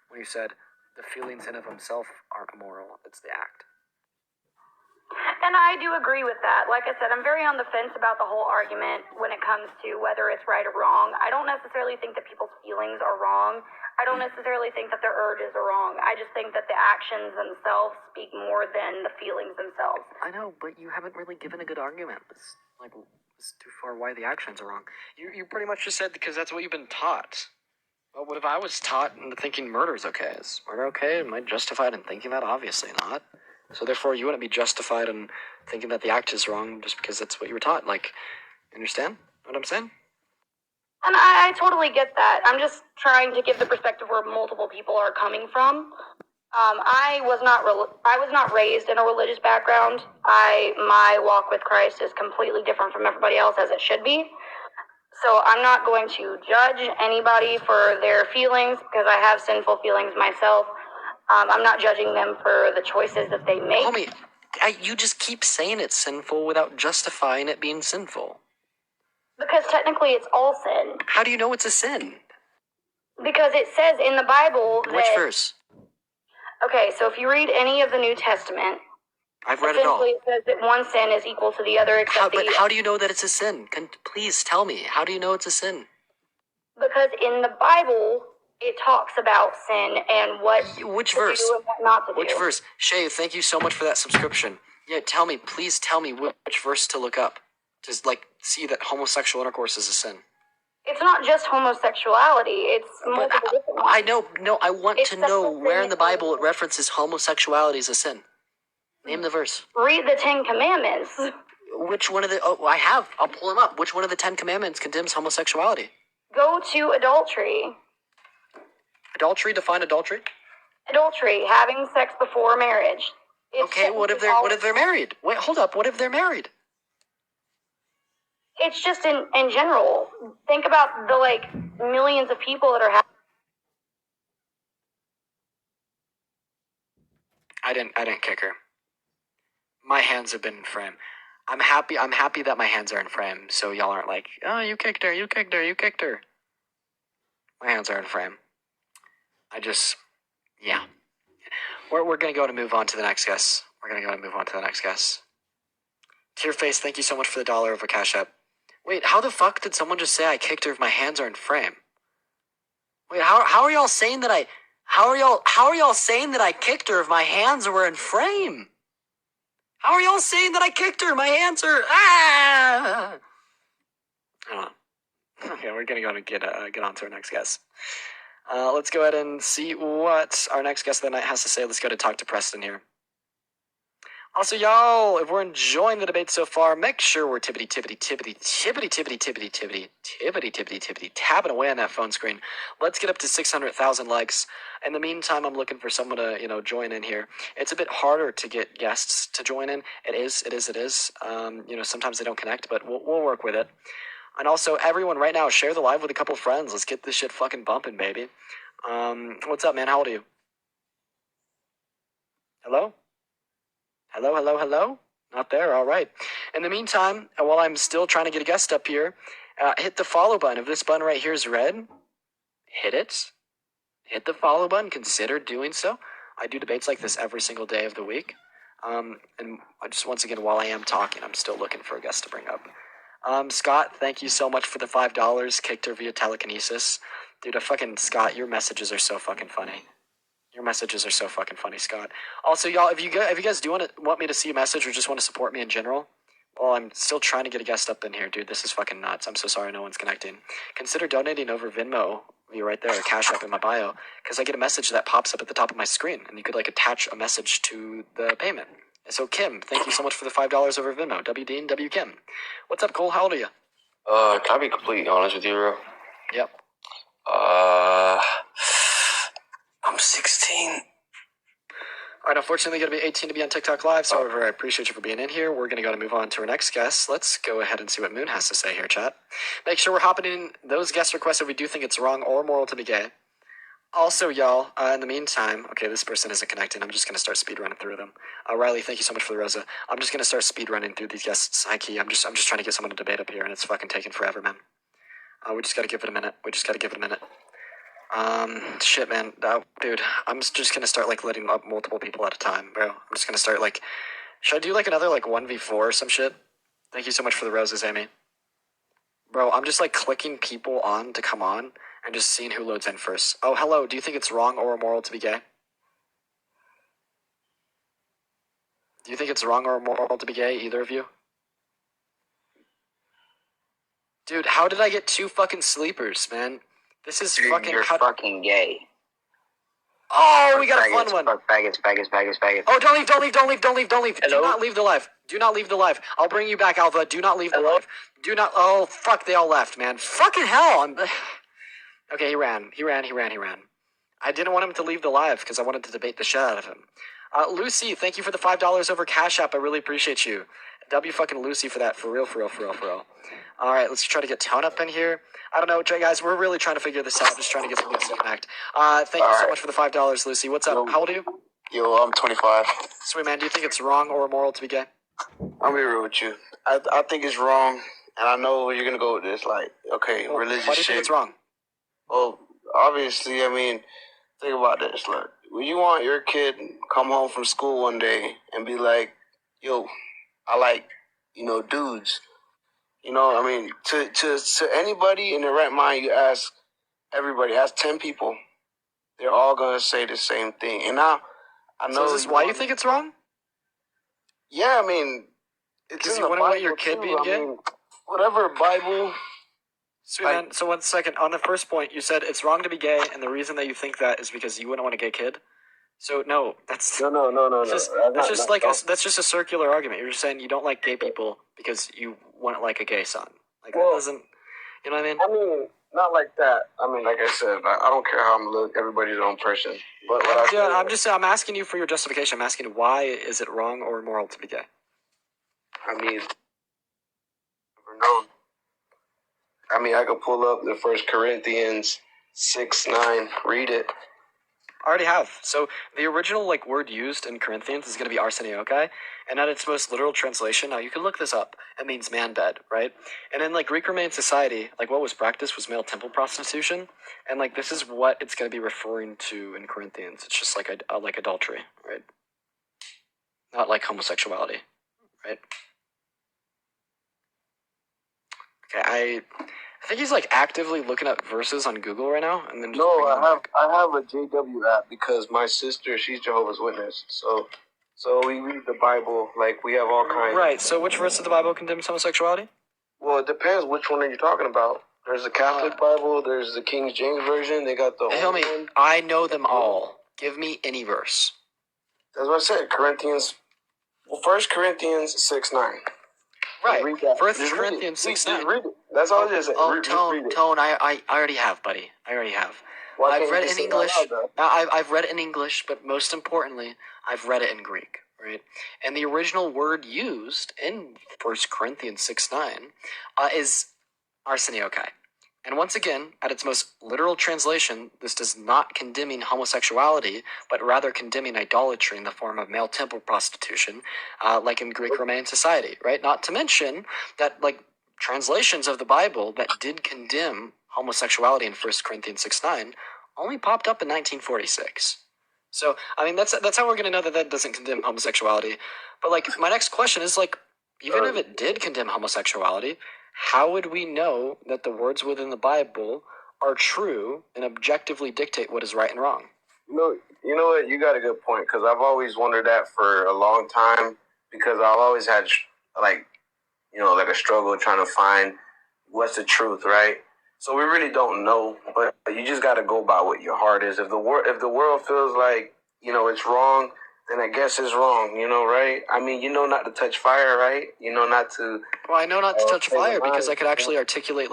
when you said the feelings in of himself aren't immoral, it's the act. And I do agree with that. Like I said, I'm very on the fence about the whole argument when it comes to whether it's right or wrong. I don't necessarily think that people's feelings are wrong. I don't necessarily think that their urges are wrong. I just think that the actions themselves speak more than the feelings themselves. I know, but you haven't really given a good argument. It's too far why the actions are wrong. You pretty much just said because that's what you've been taught. Well, what if I was taught into thinking murder's okay? Is murder okay? Am I justified in thinking that? Obviously not. So therefore, you wouldn't be justified in thinking that the act is wrong just because that's what you were taught. Like, understand what I'm saying? And I totally get that. I'm just trying to give the perspective where multiple people are coming from. I was not raised in a religious background. My walk with Christ is completely different from everybody else, as it should be. So I'm not going to judge anybody for their feelings because I have sinful feelings myself. I'm not judging them for the choices that they make. Homie, you just keep saying it's sinful without justifying it being sinful. Because technically it's all sin. How do you know it's a sin? Because it says in the Bible that... Which verse? Okay, so if you read any of the New Testament... I've read it all. Essentially, it says that one sin is equal to the other, But how do you know that it's a sin? Please tell me. How do you know it's a sin? Because in the Bible, it talks about sin and what Which to verse? do and what not to do. Which verse? Shay, thank you so much for that subscription. Yeah, please tell me which verse to look up. To, see that homosexual intercourse is a sin. It's not just homosexuality, it's multiple different ones. I know, I want to know where in the Bible it references homosexuality as a sin. Name the verse. Read the 10 Commandments. Which one of the... Oh, I have. I'll pull them up. Which one of the 10 Commandments condemns homosexuality? Go to adultery. Adultery? Define adultery. Adultery, having sex before marriage. Okay, what if they're married? Wait, hold up. What if they're married? It's just in general. Think about the millions of people that are having... I didn't kick her. My hands have been in frame. I'm happy that my hands are in frame, so y'all aren't like, oh, you kicked her. My hands are in frame. Yeah. We're gonna go and move on to the next guest. Tearface, thank you so much for the $1 over Cash App. Wait, how the fuck did someone just say I kicked her if my hands are in frame? Wait, how are y'all saying that how are y'all saying that I kicked her if my hands were in frame? How are y'all saying that I kicked her? My hands are I don't know. Okay, we're gonna go and get on to our next guest. Let's go ahead and see what our next guest of the night has to say. Let's go to talk to Preston here. Also, y'all, if we're enjoying the debate so far, make sure we're tippity tapping away on that phone screen. Let's get up to 600,000 likes. In the meantime, I'm looking for someone to, join in here. It's a bit harder to get guests to join in. It is. Sometimes they don't connect, but we'll work with it. And also, everyone right now, share the live with a couple friends. Let's get this shit fucking bumping, baby. What's up, man? How old are you? Hello? Hello? Not there? All right. In the meantime, while I'm still trying to get a guest up here, hit the follow button. If this button right here is red, hit it. Hit the follow button. Consider doing so. I do debates like this every single day of the week. And I just, once again, while I am talking, I'm still looking for a guest to bring up. Scott, thank you so much for the $5. Kicked her via telekinesis. Dude, Scott, your messages are so fucking funny. Scott. Also, y'all, if you guys do want me to see a message or just want to support me in general, well, I'm still trying to get a guest up in here, dude. This is fucking nuts. I'm so sorry no one's connecting. Consider donating over Venmo. You're right there, Cash App in my bio, because I get a message that pops up at the top of my screen, and you could attach a message to the payment. So Kim, thank you so much for the $5 over Venmo. W Dean, W Kim. What's up, Cole? How old are you? Can I be completely honest with you, bro? Yep. I'm 16. All right, unfortunately, you're going to be 18 to be on TikTok Live, so however, I appreciate you for being in here. We're going to move on to our next guest. Let's go ahead and see what Moon has to say here, chat. Make sure we're hopping in those guest requests if we do think it's wrong or moral to be gay. Also, y'all, in the meantime, okay, this person isn't connecting. I'm just going to start speed running through them. Riley, thank you so much for the Rosa. I'm just going to start speed running through these guests. High key, I'm just trying to get someone to debate up here, and it's fucking taking forever, man. We just got to give it a minute. Shit, man. Dude, I'm just gonna start, like, letting up multiple people at a time, bro. I'm just gonna start, like... Should I do, like, another, like, 1v4 or some shit? Thank you so much for the roses, Amy. Bro, I'm just, like, clicking people on to come on and just seeing who loads in first. Oh, hello. Do you think it's wrong or immoral to be gay? Do you think it's wrong or immoral to be gay, either of you? Dude, how did I get 2 fucking sleepers, man? This is fucking... You're fucking gay. Oh, we got a fun one. Fuck faggots. Oh, don't leave. Hello? Do not leave the live. I'll bring you back, Alpha. Do not leave the live. Do not. Oh, fuck, they all left, man. Fucking hell. Okay, he ran. I didn't want him to leave the live because I wanted to debate the shit out of him. Lucy, thank you for the $5 over Cash App. I really appreciate you. W fucking Lucy for that. For real. All right, let's try to get Tone up in here. I don't know, guys. We're really trying to figure this out. Just trying to get some good connect. Thank you so much for the $5, Lucy. What's up? How old are you? Yo, I'm 25. Sweet man, do you think it's wrong or immoral to be gay? I'll be real with you. I think it's wrong, and I know where you're gonna go with this. Like, okay, Well, religious why do you shit. think it's wrong? Well, obviously, I mean, think about this. Look, when you want your kid to come home from school one day and be like, yo, I like, dudes. I mean, to anybody in their right mind, you ask everybody, ask 10 people, they're all gonna say the same thing. And now, I know. So is this why you think it's wrong? Yeah, I mean, it's Because in you the wouldn't want Bible your kid too. being gay? I mean, whatever Bible. Sweet man, so 1 second. On the first point, you said it's wrong to be gay, and the reason that you think that is because you wouldn't want a gay kid. So no, that's No. that's just a circular argument. You're just saying you don't like gay people because you wouldn't like a gay son. Like that doesn't, you know what I mean? I mean, not like that. I mean, like I said, I don't care how I'm look. Everybody's their own person. But what I'm asking you for your justification. I'm asking why is it wrong or immoral to be gay? I mean, never known. I mean, I could pull up the 1 Corinthians 6:9. Read it. I already have. So the original word used in Corinthians is going to be arseniokai, and at its most literal translation, now you can look this up. It means man bed, right? And in Greek Roman society, what was practiced was male temple prostitution, and this is what it's going to be referring to in Corinthians. It's just like adultery, right? Not like homosexuality, right? Okay, I think he's actively looking up verses on Google right now, and then just I have a JW app because my sister, she's Jehovah's Witness, so we read the Bible we have all kinds. Right. So which verse of the Bible condemns homosexuality? Well, it depends which one are you talking about. There's the Catholic Bible. There's the King James version. They got the. Tell me, I know them all. Give me any verse. That's what I said. Corinthians. Well, 1 Corinthians 6:9. Right. Read that. 1 Just Corinthians 6:9. Read it. That's all it is. Tone. I already have, buddy. I already have. I've read it in English. I've read it in English, but most importantly, I've read it in Greek. Right. And the original word used in 1 Corinthians 6:9 is arseniokai. And once again, at its most literal translation, this does not condemning homosexuality, but rather condemning idolatry in the form of male temple prostitution, like in Greek Roman society, right? Not to mention that, translations of the Bible that did condemn homosexuality in 1 Corinthians 6:9 only popped up in 1946. So, I mean, that's how we're going to know that doesn't condemn homosexuality. But, my next question is, even if it did condemn homosexuality, how would we know that the words within the Bible are true and objectively dictate what is right and wrong? You know what? You got a good point, because I've always wondered that for a long time, because I've always had, a struggle trying to find what's the truth, right? So we really don't know, but you just got to go by what your heart is. If the world feels like, it's wrong, then I guess it's wrong, right? I mean, not to touch fire, right? Not to. Well, I know not to touch play with fire because lines, I could actually articulate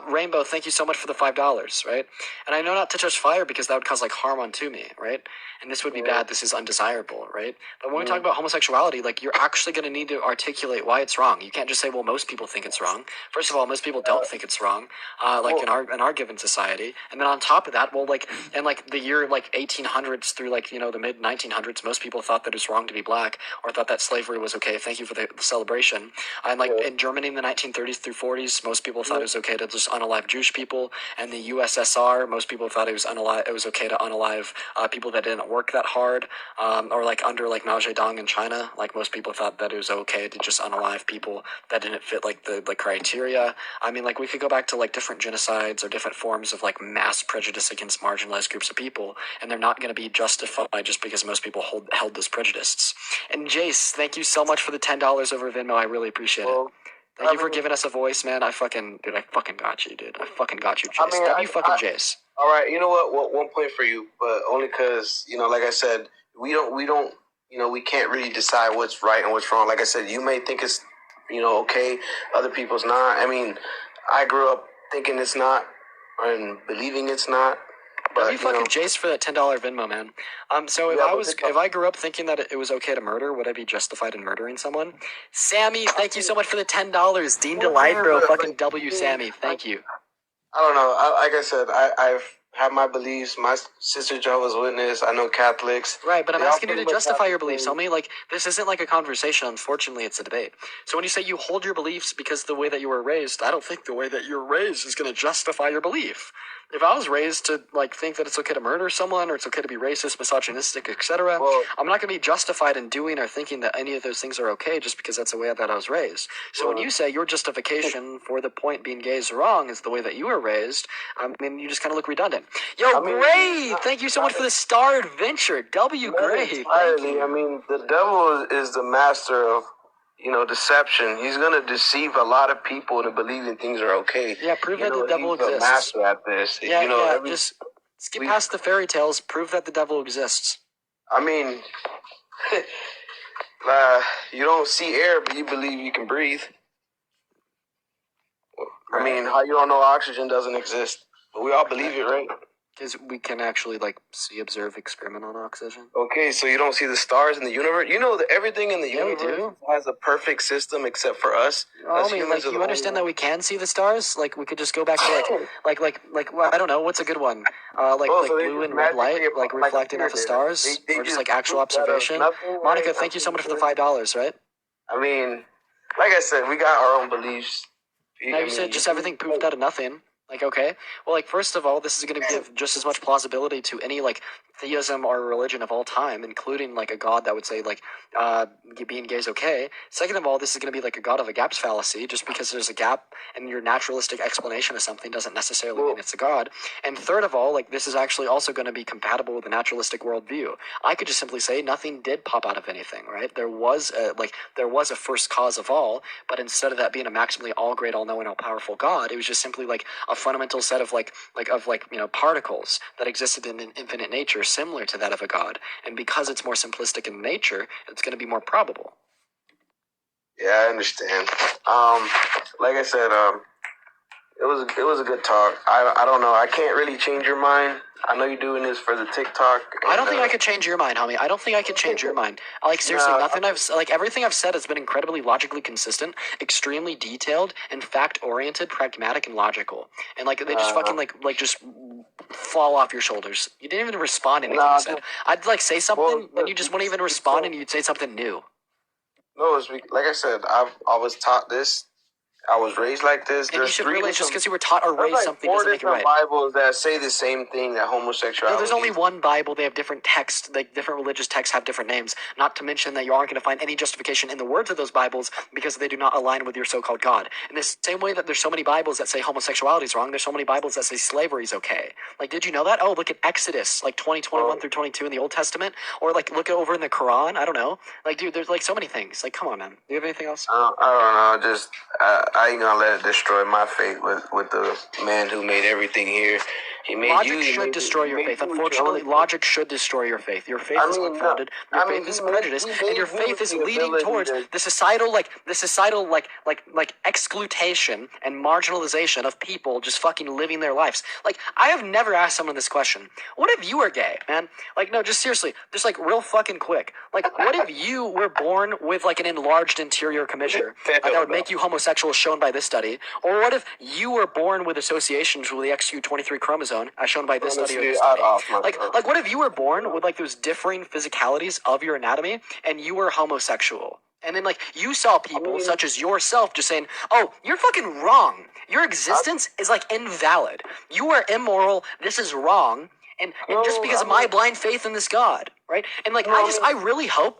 Rainbow. Thank you so much for the $5, right? And I know not to touch fire because that would cause harm unto me, right? And this would be bad. This is undesirable, right? But when we talk about homosexuality, you're actually going to need to articulate why it's wrong. You can't just say, well, most people think it's wrong. First of all, most people don't think it's wrong, in our given society. And then on top of that, in the year 1800s through the mid 1900s, most people thought that it was wrong to be black or thought that slavery was okay. Thank you for the celebration. And in Germany in the 1930s through 40s, most people thought it was okay to just unalive Jewish people. And the USSR, most people thought it was okay to unalive people that didn't work that hard, or under Mao Zedong in China. Most people thought that it was okay to just unalive people that didn't fit the criteria. I mean, we could go back to different genocides or different forms of mass prejudice against marginalized groups of people, and they're not going to be justified just because most people held those prejudices. And Jace, thank you so much for the $10 over Venmo. I really appreciate it. Thank you for giving us a voice, man. I fucking got you, dude. I fucking got you, Jace. Jace. All right, you know what? Well, 1 point for you, but only because like I said, we don't, we can't really decide what's right and what's wrong. Like I said, you may think it's, okay, other people's not. I mean, I grew up thinking it's not and believing it's not. But you fucking Jace for that $10 Venmo, man. So if I grew up thinking that it was okay to murder, would I be justified in murdering someone? Sammy, thank you so much for the $10. Dean Delight, bro. Fucking W, Sammy. Thank you. I don't know. Like I said, I've had my beliefs. My sister Jehovah's Witness. I know Catholics. Right, but I'm asking you to justify your beliefs. Tell me, this isn't a conversation. Unfortunately, it's a debate. So when you say you hold your beliefs because the way that you were raised, I don't think the way that you're raised is going to justify your belief. If I was raised to think that it's okay to murder someone or it's okay to be racist, misogynistic, etc., I'm not going to be justified in doing or thinking that any of those things are okay just because that's the way that I was raised. So when you say your justification for the point being gay is wrong is the way that you were raised, I mean, you just kind of look redundant. Yo, Gray, thank you so much for the Star Adventure. W, Gray, thank you. I mean, the devil is the master of deception. He's gonna deceive a lot of people into believing things are okay. Yeah, prove that the devil exists. He's a master at this. Yeah, just skip past the fairy tales. Prove that the devil exists. I mean, you don't see air, but you believe you can breathe. I mean, how you don't know oxygen doesn't exist? But we all believe it, right? Because we can actually see, observe, experiment on oxygen. Okay, so you don't see the stars in the universe. You know that everything in the universe has a perfect system except for us. I mean, you understand that we can see the stars? We could just go back to well, I don't know, what's a good one? Blue and red light, reflecting off of stars, or just actual observation. Monica, thank you so much for the $5, right? I mean, like I said, we got our own beliefs. Now you said just everything proved out of nothing. Okay. Well, first of all, this is going to give just as much plausibility to any, theism or religion of all time, including, a god that would say, being gay is okay. Second of all, this is going to be, a god of a gaps fallacy. Just because there's a gap in your naturalistic explanation of something doesn't necessarily mean it's a god. And third of all, this is actually also going to be compatible with the naturalistic worldview. I could just simply say nothing did pop out of anything, right? There was a first cause of all, but instead of that being a maximally all great, all knowing, all powerful god, it was just simply a fundamental set of particles that existed in an infinite nature similar to that of a god, and because it's more simplistic in nature, it's going to be more probable. Yeah, I understand. Like I said, it was a good talk. I don't know. I can't really change your mind. I know you're doing this for the TikTok. I don't think I could change your mind, homie. I don't think I could change your mind. Seriously, everything I've said has been incredibly logically consistent, extremely detailed, and fact-oriented, pragmatic, and logical. And they just just fall off your shoulders. You didn't even respond to anything you said. I'd say something, then you just wouldn't even respond, and you'd say something new. No, it's like I said, I was taught this. I was raised like this. And you should realize just because you were taught or raised something doesn't make it right. There's 4 different Bibles that say the same thing, that homosexuality. No, there's only one Bible. They have different texts. Different religious texts have different names. Not to mention that you aren't going to find any justification in the words of those Bibles because they do not align with your so-called God. In the same way that there's so many Bibles that say homosexuality is wrong, there's so many Bibles that say slavery is okay. Did you know that? Oh, look at Exodus, 20:21 through 22 in the Old Testament. Or look over in the Quran. I don't know. Dude, there's so many things. Come on, man. Do you have anything else? I don't know. Just I ain't gonna let it destroy my faith with the man who made everything here. He made Logic you. should destroy your faith. Unfortunately, logic should destroy your faith. Your faith is unfounded. Your faith is prejudiced, and your faith is leading towards the societal exclusion and marginalization of people just fucking living their lives. Like, I have never asked someone this question. What if you were gay, man? Like, no, just seriously, just like real fucking quick. Like, what if you were born with like an enlarged interior commissure that would make you homosexual, shown by this study? Or what if you were born with associations with the XU23 chromosome, as shown by this study or this study? Like, what if you were born with like those differing physicalities of your anatomy, and you were homosexual? And then, like, you saw people such as yourself just saying, oh, you're fucking wrong. Your existence is, like, invalid. You are immoral. This is wrong. And just because of my blind faith in this God, right? And, like, I really hope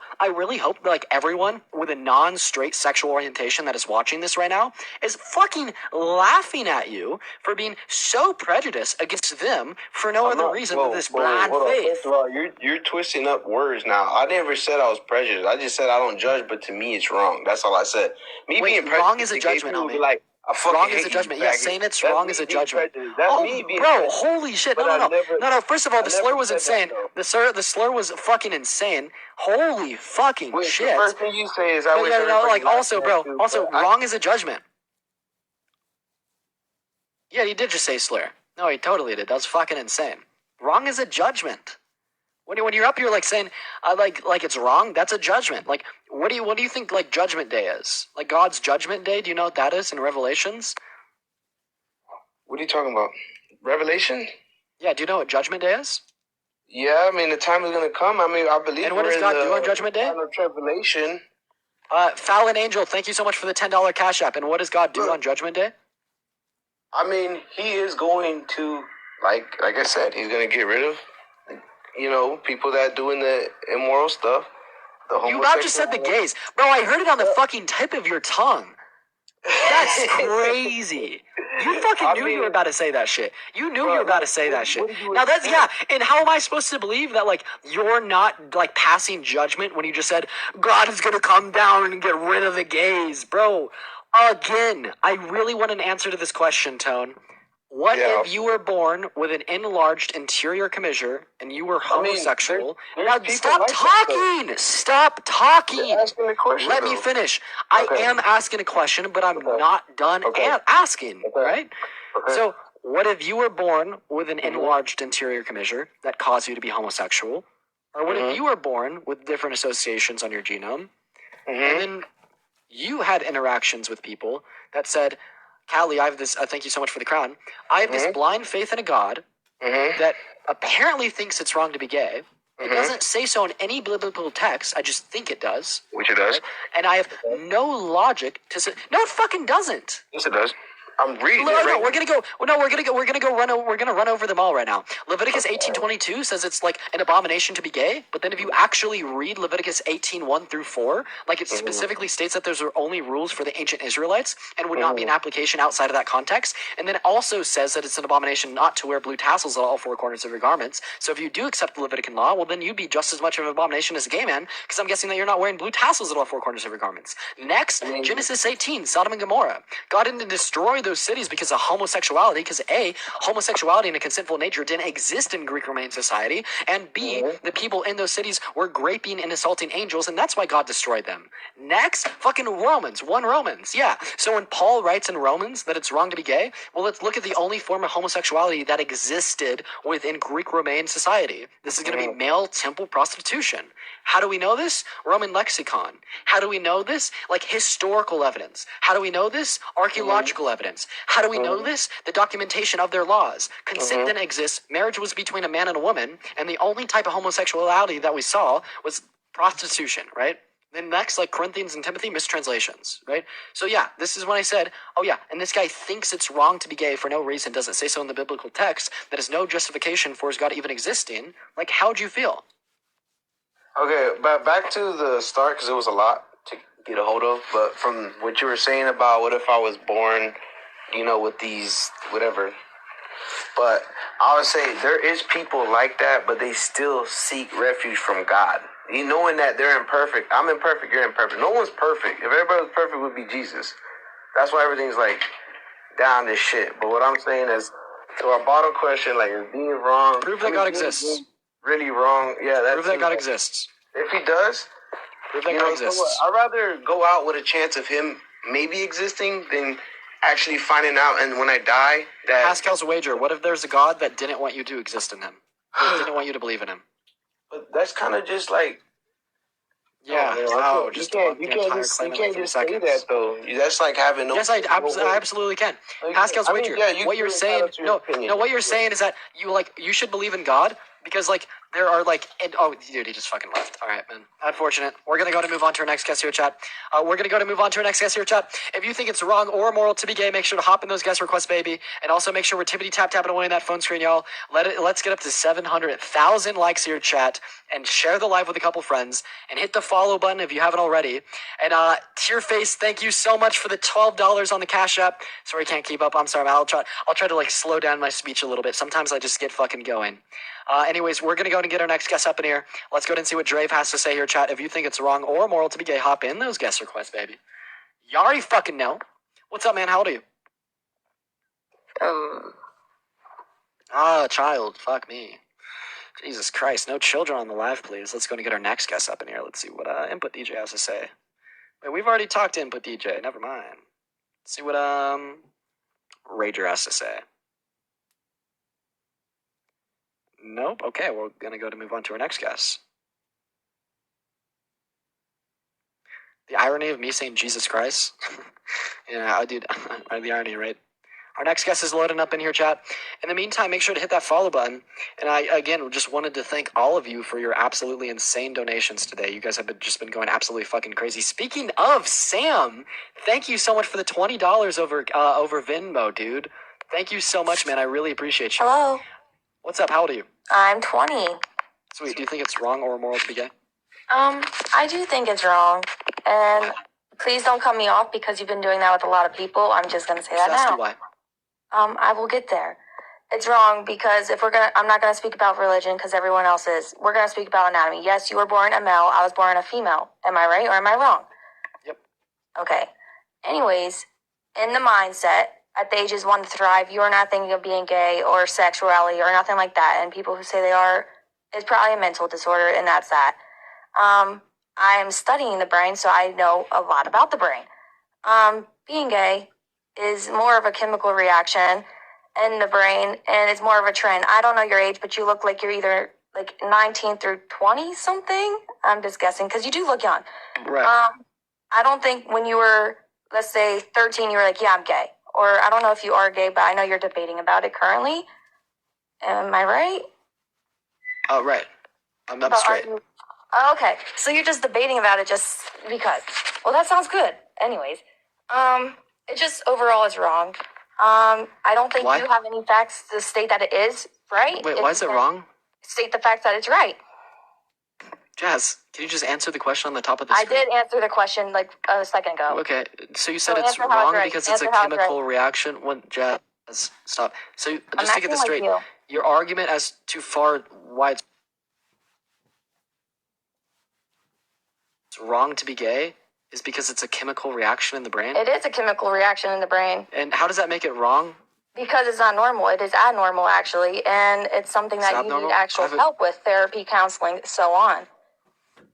that, like, everyone with a non-straight sexual orientation that is watching this right now is fucking laughing at you for being so prejudiced against them for no other reason than this blind faith. First of all, you're twisting up words now. I never said I was prejudiced. I just said I don't judge, but to me it's wrong. That's all I said. Being prejudiced, wrong is a judgment, homie. Like, wrong is a judgment. Yeah, saying it's wrong is a judgment. Bro, holy shit! No. First of all, the slur was insane. The slur was fucking insane. Holy fucking shit! The first thing you say is Also, wrong is a judgment. Yeah, he did just say slur. No, he totally did. That was fucking insane. Wrong is a judgment. When you're up here like saying like it's wrong, that's a judgment. Like what do you think like Judgment Day is? Like God's Judgment Day? Do you know what that is in Revelations? What are you talking about? Revelation? Yeah, do you know what Judgment Day is? Yeah, I mean the time is gonna come. I mean I believe. And what does God do on Judgment Day? Tribulation. Fallon Angel, thank you so much for the $10 Cash App. And what does God do on Judgment Day? I mean, he is going to like I said, he's gonna get rid of people that doing the immoral stuff. You about just said the gays. Bro, I heard it on the fucking tip of your tongue. That's crazy. You fucking knew you were about to say that shit. You knew you were about to say that shit. Now that's, and how am I supposed to believe that, like, you're not, like, passing judgment when you just said, God is gonna come down and get rid of the gays? Bro, again, I really want an answer to this question, Tone. What if you were born with an enlarged interior commissure and you were homosexual? Now, stop talking! Stop talking! Let me finish. I am asking a question, but I'm not done asking, right? So, what if you were born with an enlarged interior commissure that caused you to be homosexual? Or what if you were born with different associations on your genome, and then you had interactions with people that said, Callie, I have this, thank you so much for the crown. I have this blind faith in a God that apparently thinks it's wrong to be gay. It doesn't say so in any biblical text. I just think it does. Which it does. Right? And I have no logic to say, no, it fucking doesn't. Yes, it does. I'm reading. No, we're gonna run over them all right now. Leviticus 18:22 says it's like an abomination to be gay, but then if you actually read Leviticus 18:1-4, like it specifically states that those are only rules for the ancient Israelites and would not be an application outside of that context. And then it also says that it's an abomination not to wear blue tassels at all four corners of your garments. So if you do accept the Levitican law, well then you'd be just as much of an abomination as a gay man, because I'm guessing that you're not wearing blue tassels at all four corners of your garments. Next, Genesis 18, Sodom and Gomorrah. God didn't destroy those cities because of homosexuality, because A, homosexuality and a consentful nature didn't exist in Greek Roman society, and B, the people in those cities were raping and assaulting angels, and that's why God destroyed them. Next, fucking Romans, 1 Romans, yeah. So when Paul writes in Romans that it's wrong to be gay, well, let's look at the only form of homosexuality that existed within Greek Roman society. This is going to be male temple prostitution. How do we know this? Roman lexicon. How do we know this? Like historical evidence. How do we know this? Archaeological evidence. How do we know this? The documentation of their laws. Consent didn't exist. Marriage was between a man and a woman, and the only type of homosexuality that we saw was prostitution, right? Then next, like Corinthians and Timothy, mistranslations, right? So yeah, this is when I said, oh yeah, and this guy thinks it's wrong to be gay for no reason, doesn't say so in the biblical text, that is no justification for his God even existing. Like, how'd you feel? Okay, but back to the start, because it was a lot to get a hold of, but from what you were saying about what if I was born, with these, whatever. But I would say there is people like that, but they still seek refuge from God. Knowing that they're imperfect. I'm imperfect, you're imperfect. No one's perfect. If everybody was perfect, it would be Jesus. That's why everything's like down this shit. But what I'm saying is, So our bottom question, like, is being wrong? Prove that God exists. Really wrong? Yeah, that's Prove that God exists. If he does, Prove that God so exists. what, I'd rather go out with a chance of him maybe existing than actually finding out. And when I die, that Pascal's wager. What if there's a God that didn't want you to exist in him? That didn't want you to believe in him? But that's kind of just like. Yeah. No, just you can't just say that though. That's like having no. Yes, I absolutely can. Pascal's wager. What you're saying? What you're saying is that you should believe in God because there are dude, he just fucking left. All right, man. Unfortunate. We're gonna go to move on to our next guest here, chat. If you think it's wrong or immoral to be gay, make sure to hop in those guest requests, baby, and also make sure we're tippity tapping away in that phone screen, y'all. Let's get up to 700,000 likes here, chat, and share the live with a couple friends, and hit the follow button if you haven't already. And Tearface, thank you so much for the $12 on the Cash App. Sorry, I can't keep up. I'm sorry, man. I'll try to slow down my speech a little bit. Sometimes I just get fucking going. Anyways, we're gonna go and get our next guest up in here. Let's go ahead and see what Drave has to say here, chat. If you think it's wrong or immoral to be gay, hop in those guest requests, baby. You already fucking know. What's up, man? How old are you? Child. Fuck me. Jesus Christ. No children on the live, please. Let's go and get our next guest up in here. Let's see what Input DJ has to say. Wait, we've already talked to Input DJ. Never mind. Let's see what Rager has to say. Nope. Okay, we're gonna go to move on to our next guest. The irony of me saying Jesus Christ. Yeah, dude, the irony, right? Our next guest is loading up in here, chat. In the meantime, make sure to hit that follow button. And I, again, just wanted to thank all of you for your absolutely insane donations today. You guys have just been going absolutely fucking crazy. Speaking of, Sam, thank you so much for the $20 over Venmo, dude. Thank you so much, man. I really appreciate you. Hello. What's up? How old are you? I'm 20. Sweet. Do you think it's wrong or immoral to be gay? I do think it's wrong. And please don't cut me off because you've been doing that with a lot of people. I'm just going to say that now. Why? I will get there. It's wrong because I'm not going to speak about religion because everyone else is. We're going to speak about anatomy. Yes, you were born a male. I was born a female. Am I right or am I wrong? Yep. Okay. Anyways, in the mindset, at the ages 1 to 5, you are not thinking of being gay or sexuality or nothing like that. And people who say they are, it's probably a mental disorder, and that's that. I'm studying the brain, so I know a lot about the brain. Being gay is more of a chemical reaction in the brain, and it's more of a trend. I don't know your age, but you look like you're either 19 through 20 something. I'm just guessing because you do look young. Right. I don't think when you were, let's say, 13, you were like, yeah, I'm gay. Or I don't know if you are gay, but I know you're debating about it currently. Am I right? Oh, right. I'm straight. Okay, so you're just debating about it just because. Well, that sounds good. Anyways, it just overall is wrong. I don't think you have any facts to state that it is right. Wait, why is it wrong? State the fact that it's right. Jazz, can you just answer the question on the top of the screen? I did answer the question a second ago. Okay, so you said it's wrong because it's a chemical reaction. Jazz, stop. So just to get this straight, your argument as to why it's wrong to be gay is because it's a chemical reaction in the brain? It is a chemical reaction in the brain. And how does that make it wrong? Because it's not normal. It is abnormal, actually, and it's something that you need actual help with, therapy, counseling, so on.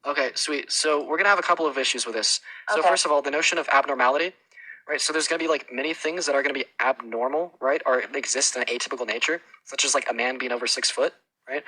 Okay, sweet. So we're going to have a couple of issues with this. So first of all, the notion of abnormality, right? So there's going to be many things that are going to be abnormal, right? Or exist in an atypical nature, such as a man being over 6 foot, right?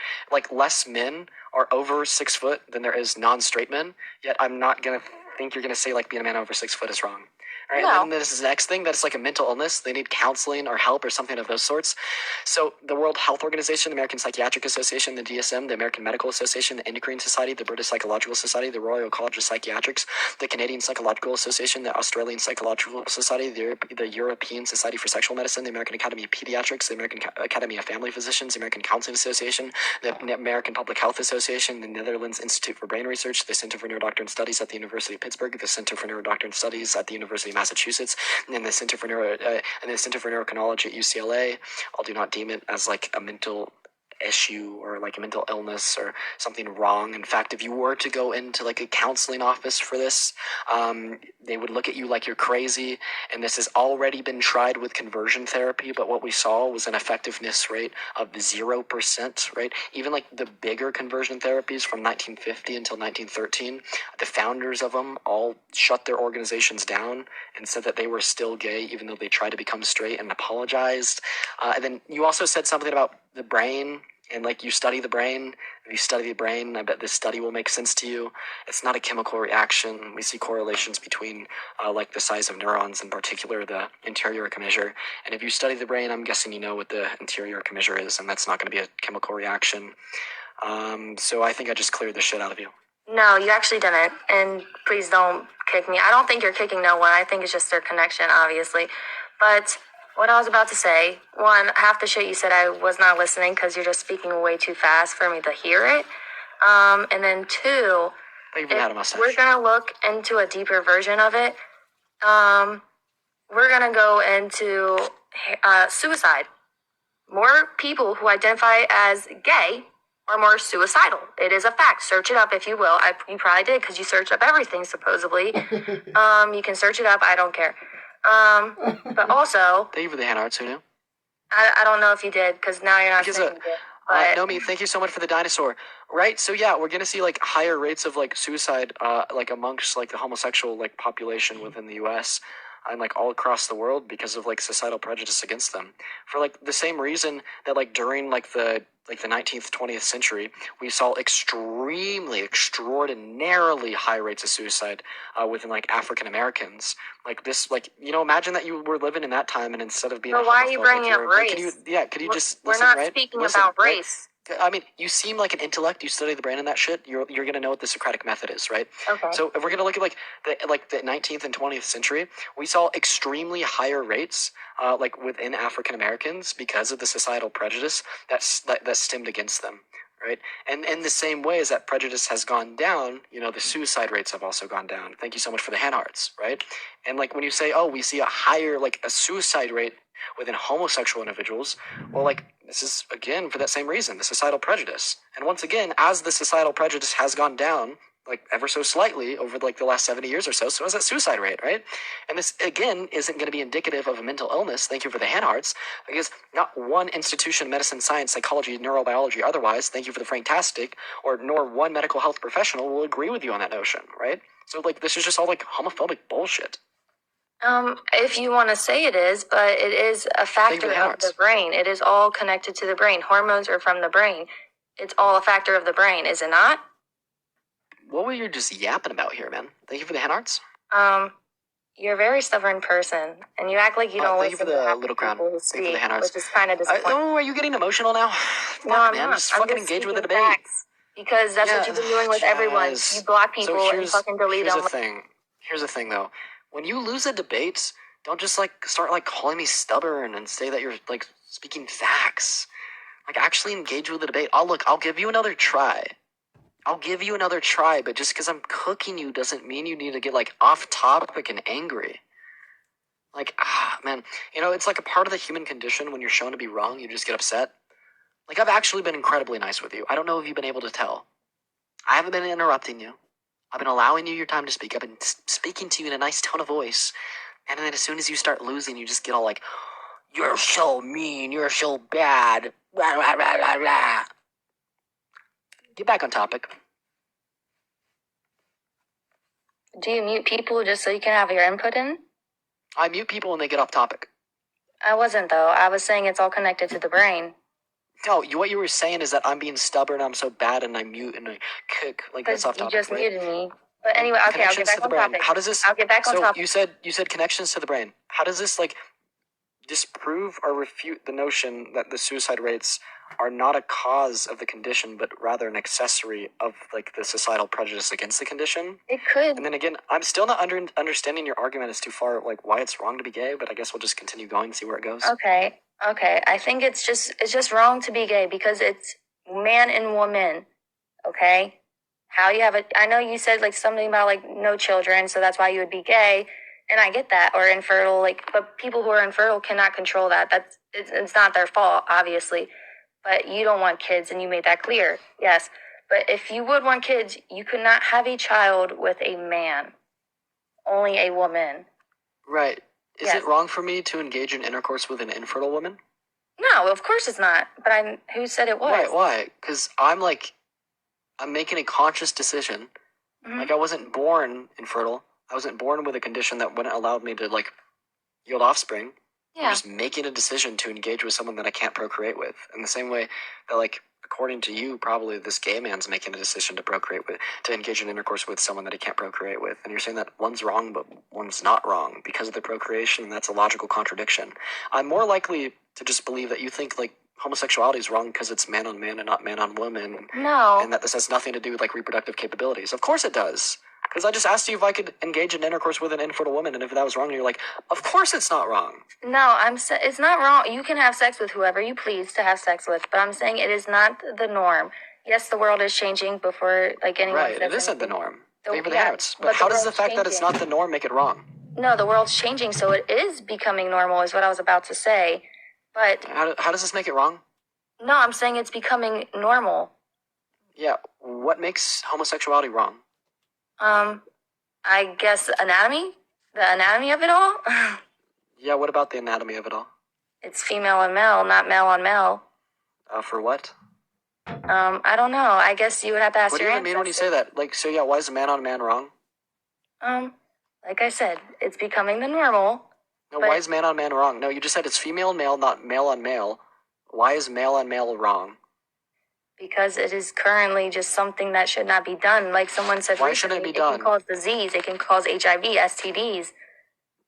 Less men are over 6 foot than there is non-straight men. Yet I'm not going to think you're going to say being a man over 6 foot is wrong. All right, no. And then there's the next thing that's a mental illness. They need counseling or help or something of those sorts. So the World Health Organization, the American Psychiatric Association, the DSM, the American Medical Association, the Endocrine Society, the British Psychological Society, the Royal College of Psychiatrics, the Canadian Psychological Association, the Australian Psychological Society, the European Society for Sexual Medicine, the American Academy of Pediatrics, the American Academy of Family Physicians, the American Counseling Association, the American Public Health Association, the Netherlands Institute for Brain Research, the Center for Neurodoctrine Studies at the University of Pittsburgh, the Center for Neurodoctrine Studies at the University of Massachusetts, and the Center for Neurochronology at UCLA. All do not deem it as a mental issue or like a mental illness or something wrong. In fact, if you were to go into like a counseling office for this, they would look at you like you're crazy. And this has already been tried with conversion therapy, but what we saw was an effectiveness rate of 0%, right? Even like the bigger conversion therapies from 1950 until 1913, the founders of them all shut their organizations down and said that they were still gay, even though they tried to become straight and apologized. And then you also said something about the brain, and like you study the brain. If you study the brain, I bet this study will make sense to you. It's not a chemical reaction. We see correlations between like the size of neurons, in particular the anterior commissure. And if you study the brain, I'm guessing you know what the anterior commissure is, and that's not going to be a chemical reaction. So I think I just cleared the shit out of you. No, you actually didn't. And please don't kick me. I don't think you're kicking no one. I think it's just their connection, obviously. But what I was about to say, one, half the shit you said I was not listening because you're just speaking way too fast for me to hear it. And then two, Thank you for that, mustache. we're going to look into a deeper version of it. We're going to go into suicide. More people who identify as gay are more suicidal. It is a fact. Search it up if you will. You probably did because you searched up everything, supposedly. You can search it up. I don't care. But also... Thank you for the hand arts, who knew? I don't know if you did because now you're not saying you did. But... Nomi, thank you so much for the dinosaur. Right, so yeah, we're gonna see like higher rates of like suicide, like amongst like the homosexual like population within the U.S. and like all across the world because of like societal prejudice against them. For like the same reason that like during like the 19th, 20th century, we saw extraordinarily high rates of suicide within like African Americans. Like this, like, you know, imagine that you were living in that time and instead of being so why are you bringing up race? Could you just we're listen, not right? speaking Listen, about right? race. I mean, you seem like an intellect. You study the brain and that shit. You're gonna know what the Socratic method is, right? Okay. So if we're gonna look at the 19th and 20th century, we saw extremely higher rates, like within African Americans because of the societal prejudice that stemmed against them, right? And in the same way as that prejudice has gone down, you know, the suicide rates have also gone down. Thank you so much for the hand hearts, right? And like when you say, oh, we see a higher like a suicide rate within homosexual individuals, well, like this is again for that same reason, the societal prejudice. And once again, as the societal prejudice has gone down, like ever so slightly over like the last 70 years or so is that suicide rate, right? And this again isn't going to be indicative of a mental illness. Thank you for the hand hearts, because not one institution, medicine, science, psychology, neurobiology, otherwise, thank you for the franktastic, or nor one medical health professional will agree with you on that notion, right? So like this is just all like homophobic bullshit. If you want to say it is, but it is a factor of the brain. It is all connected to the brain. Hormones are from the brain. It's all a factor of the brain, is it not? What were you just yapping about here, man? Thank you for the hand arts. You're a very stubborn person, and you act like you don't listen to half the people who speak, which is kind of disappointing. Are you getting emotional now? No, I'm man, not. just fucking engage with the debate. Facts, because that's what you've been doing with everyone. You block people and fucking delete them. Here's the thing, though. When you lose a debate, don't just like start like calling me stubborn and say that you're like speaking facts. Like actually engage with the debate. I'll give you another try. But just because I'm cooking you doesn't mean you need to get like off topic and angry. Like, man, you know, it's like a part of the human condition. When you're shown to be wrong, you just get upset. Like, I've actually been incredibly nice with you. I don't know if you've been able to tell. I haven't been interrupting you. I've been allowing you your time to speak. I've been speaking to you in a nice tone of voice. And then as soon as you start losing, you just get all like, you're so mean, you're so bad, blah, blah, blah, blah, blah. Get back on topic. Do you mute people just so you can have your input in? I mute people when they get off topic. I wasn't, though. I was saying it's all connected to the brain. No, what you were saying is that I'm being stubborn, I'm so bad, and I mute and I kick. Like, that's off topic. You just right? muted me. But anyway, okay, I'll get back on topic. How does this... I'll get back on topic. You said connections to the brain. How does this, like, disprove or refute the notion that the suicide rates are not a cause of the condition, but rather an accessory of, like, the societal prejudice against the condition? It could. And then again, I'm still not understanding your argument as too far, like, why it's wrong to be gay, but I guess we'll just continue going and see where it goes. Okay. I think it's just wrong to be gay because it's man and woman. Okay? How you have I know you said, like, something about, like, no children, so that's why you would be gay. And I get that, or infertile, like, but people who are infertile cannot control that. It's not their fault, obviously. but you don't want kids, and you made that clear. Yes, but if you would want kids, you could not have a child with a man, only a woman. Right. Is Yes. it wrong for me to engage in intercourse with an infertile woman? No, of course it's not. But who said it was? Right, why? Because I'm making a conscious decision. Mhm. Like, I wasn't born infertile. I wasn't born with a condition that wouldn't allow me to, like, yield offspring. I'm Yeah. just making a decision to engage with someone that I can't procreate with. In the same way that, like, according to you, probably this gay man's making a decision to engage in intercourse with someone that he can't procreate with. And you're saying that one's wrong, but one's not wrong because of the procreation, and that's a logical contradiction. I'm more likely to just believe that you think, like, homosexuality is wrong because it's man on man and not man on woman. No. And that this has nothing to do with, like, reproductive capabilities. Of course it does. Because I just asked you if I could engage in intercourse with an infertile woman, and if that was wrong, and you're like, of course it's not wrong. No, it's not wrong. You can have sex with whoever you please to have sex with, but I'm saying it is not the norm. Yes, the world is changing before, like, anyone Right, says it isn't the anything. norm. Thank you for the Yeah, handouts. But but how the does the world's fact that it's changing. not the norm make it wrong? No, the world's changing, so it is becoming normal, is what I was about to say. But How does this make it wrong? no, I'm saying it's becoming normal. Yeah, what makes homosexuality wrong? I guess anatomy? The anatomy of it all? Yeah, what about the anatomy of it all? It's female and male, not male on male. For what? I don't know. I guess you would have to ask What do your you even mean when you say that? Like, so yeah, why is man on man wrong? Like I said, it's becoming the normal. No, But- why is man on man wrong? No, you just said it's female and male, not male on male. Why is male on male wrong? Because it is currently just something that should not be done. Like someone said Why recently, shouldn't it be it done? can cause disease, it can cause HIV, STDs.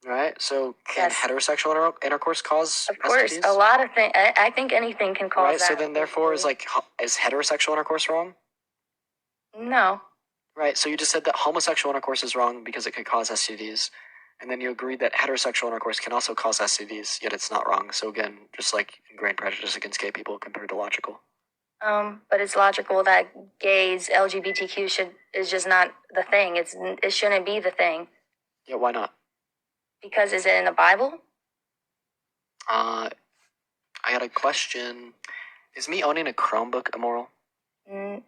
Right? So can Yes. heterosexual intercourse cause Of course, STDs? a lot of things. I think anything can cause Right, that. so then therefore is heterosexual intercourse wrong? No. Right, so you just said that homosexual intercourse is wrong because it could cause STDs. And then you agreed that heterosexual intercourse can also cause STDs, yet it's not wrong. So again, just like ingrained prejudice against gay people compared to logical. But it's logical that gays, LGBTQ is just not the thing. It shouldn't be the thing. Yeah, why not? Because is it in the Bible? I got a question. Is me owning a Chromebook immoral? No.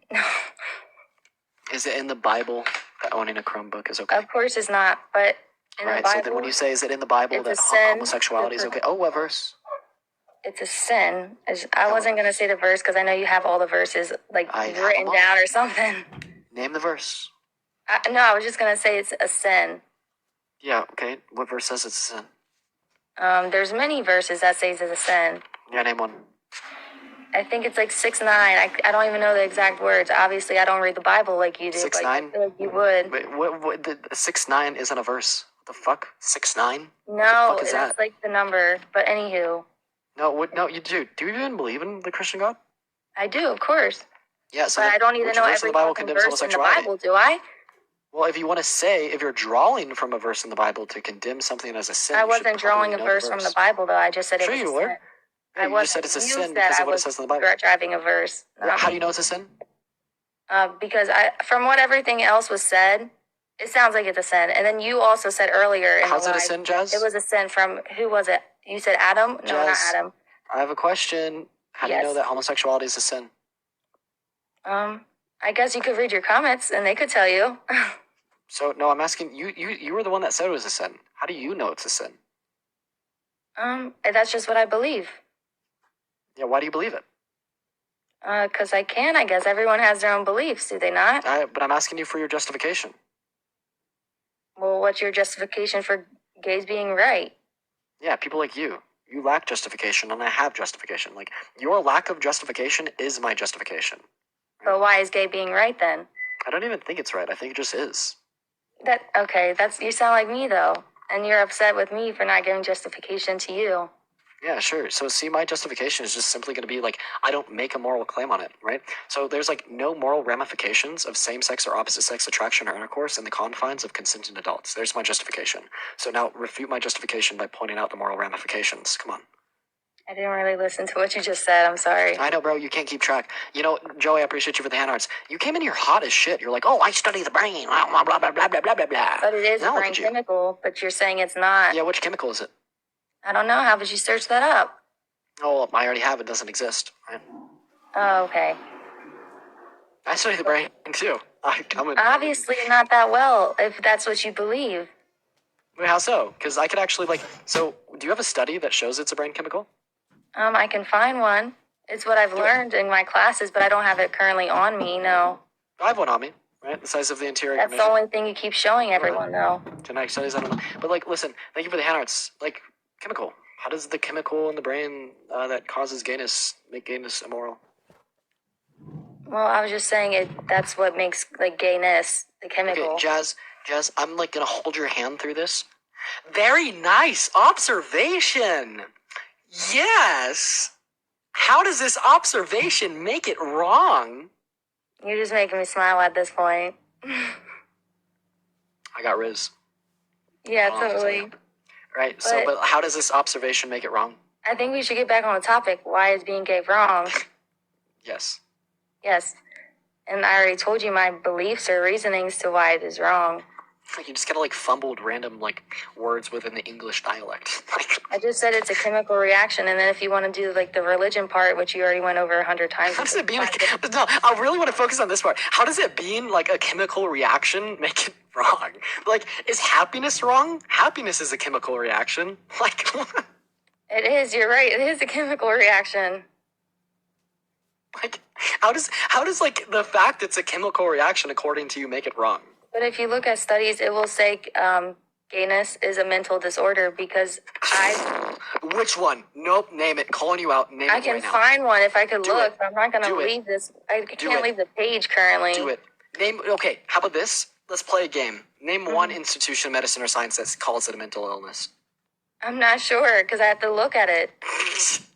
Is it in the Bible that owning a Chromebook is okay? Of course it's not. But in the Right, Bible, so then when you say, is it in the Bible it's that a sin. homosexuality is okay? Oh, what verse? it's a sin. I wasn't going to say the verse because I know you have all the verses I have written them all. down or something. Name the verse. No, I was just going to say it's a sin. Yeah, okay. What verse says it's a sin? There's many verses that says it's a sin. Yeah, name one. I think it's like 6-9. I don't even know the exact words. Obviously, I don't read the Bible like you do. 6-9? But I feel like you would. Wait, what the 6-9 isn't a verse. What the fuck? 6-9? No, What the fuck is that's that? like the number. But anywho, No, what? No, you do. Do you even believe in the Christian God? I do, of course. Yeah, so But then I don't even which know verse in every the Bible fucking condemns verse in the homosexuality? Bible, do I? Well, if you want to say, if you're drawing from a verse in the Bible to condemn something as a sin, I you should wasn't drawing a probably know verse from the Bible, though. I just said Sure it was you a were. sin. Yeah, I you just said it's a You sin said because I of what it was says in the Bible. driving a verse. Yeah, how do you know it's a sin? Because from what everything else was said, it sounds like it's a sin. And then you also said earlier in How's the it a live, sin, Jazz? it was a sin from, who was it? You said Adam? No, not Jazz, Adam. I have a question. How do you know Yes. that homosexuality is a sin? I guess you could read your comments and they could tell you. So no, I'm asking you. You were the one that said it was a sin. How do you know it's a sin? That's just what I believe. Yeah, why do you believe it? Because I can, I guess. Everyone has their own beliefs, do they not? But I'm asking you for your justification. Well, what's your justification for gays being right? Yeah, people like you lack justification, and I have justification. Like your lack of justification is my justification. But why is gay being right then? I don't even think it's right. I think it just is. You sound like me though. And you're upset with me for not giving justification to you. Yeah, sure. So see, my justification is just simply going to be like, I don't make a moral claim on it, right? So there's like no moral ramifications of same-sex or opposite-sex attraction or intercourse in the confines of consenting adults. There's my justification. So now refute my justification by pointing out the moral ramifications. Come on. I didn't really listen to what you just said. I'm sorry. I know, bro. You can't keep track. You know, Joey, I appreciate you for the hand arts. You came in here hot as shit. You're like, oh, I study the brain. Blah, blah, blah, blah, blah, blah, blah, blah. But it is Now a look brain at you. chemical, but you're saying it's not. Yeah, which chemical is it? I don't know. How would you search that up? Oh, I already have. It doesn't exist. Right? Oh, okay. I study the brain too. Obviously not that well, if that's what you believe. Wait, how so? Because I could actually So, do you have a study that shows it's a brain chemical? I can find one. It's what I've learned in my classes, but I don't have it currently on me, no. I have one on me, right? The size of the anterior. That's the only thing you keep showing everyone, though. Genetic studies, I don't know. But listen, thank you for the hand arts. Chemical. How does the chemical in the brain that causes gayness make gayness immoral? Well, I was just saying that's what makes, gayness, the chemical. Okay, Jazz, I'm gonna hold your hand through this. Very nice observation. Yes. How does this observation make it wrong? You're just making me smile at this point. I got Riz. Yeah, totally. Right, but how does this observation make it wrong? I think we should get back on the topic. Why is being gay wrong? Yes. Yes. And I already told you my beliefs or reasonings to why it is wrong. You just gotta fumbled random words within the English dialect. I just said it's a chemical reaction, and then if you want to do the religion part, which you already went over 100 times. How does it being no, I really want to focus on this part. How does it being a chemical reaction make it wrong? Is happiness wrong? Happiness is a chemical reaction. It is, you're right, it is a chemical reaction. How does the fact it's a chemical reaction according to you make it wrong? But if you look at studies, it will say gayness is a mental disorder because Which one? Nope, name it. Calling you out. Name it right now. I can find one if I could look, but I'm not going to leave leave this. I can't leave the page currently. Do it. Okay, how about this? Let's play a game. Name one institution of medicine or science that calls it a mental illness. I'm not sure because I have to look at it.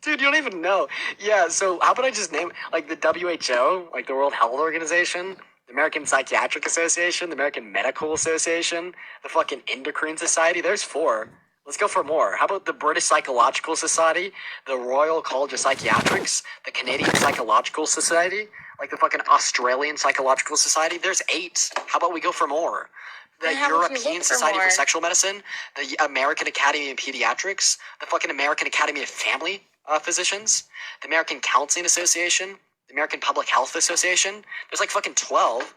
Dude, you don't even know. Yeah, so how about I just name the WHO, the World Health Organization, the American Psychiatric Association, the American Medical Association, the fucking Endocrine Society. There's 4. Let's go for more. How about the British Psychological Society, the Royal College of Psychiatrics, the Canadian Psychological Society, the fucking Australian Psychological Society? There's 8. How about we go for more? The European Society for Sexual Medicine, the American Academy of Pediatrics, the fucking American Academy of Family Physicians, the American Counseling Association, the American Public Health Association. There's fucking 12.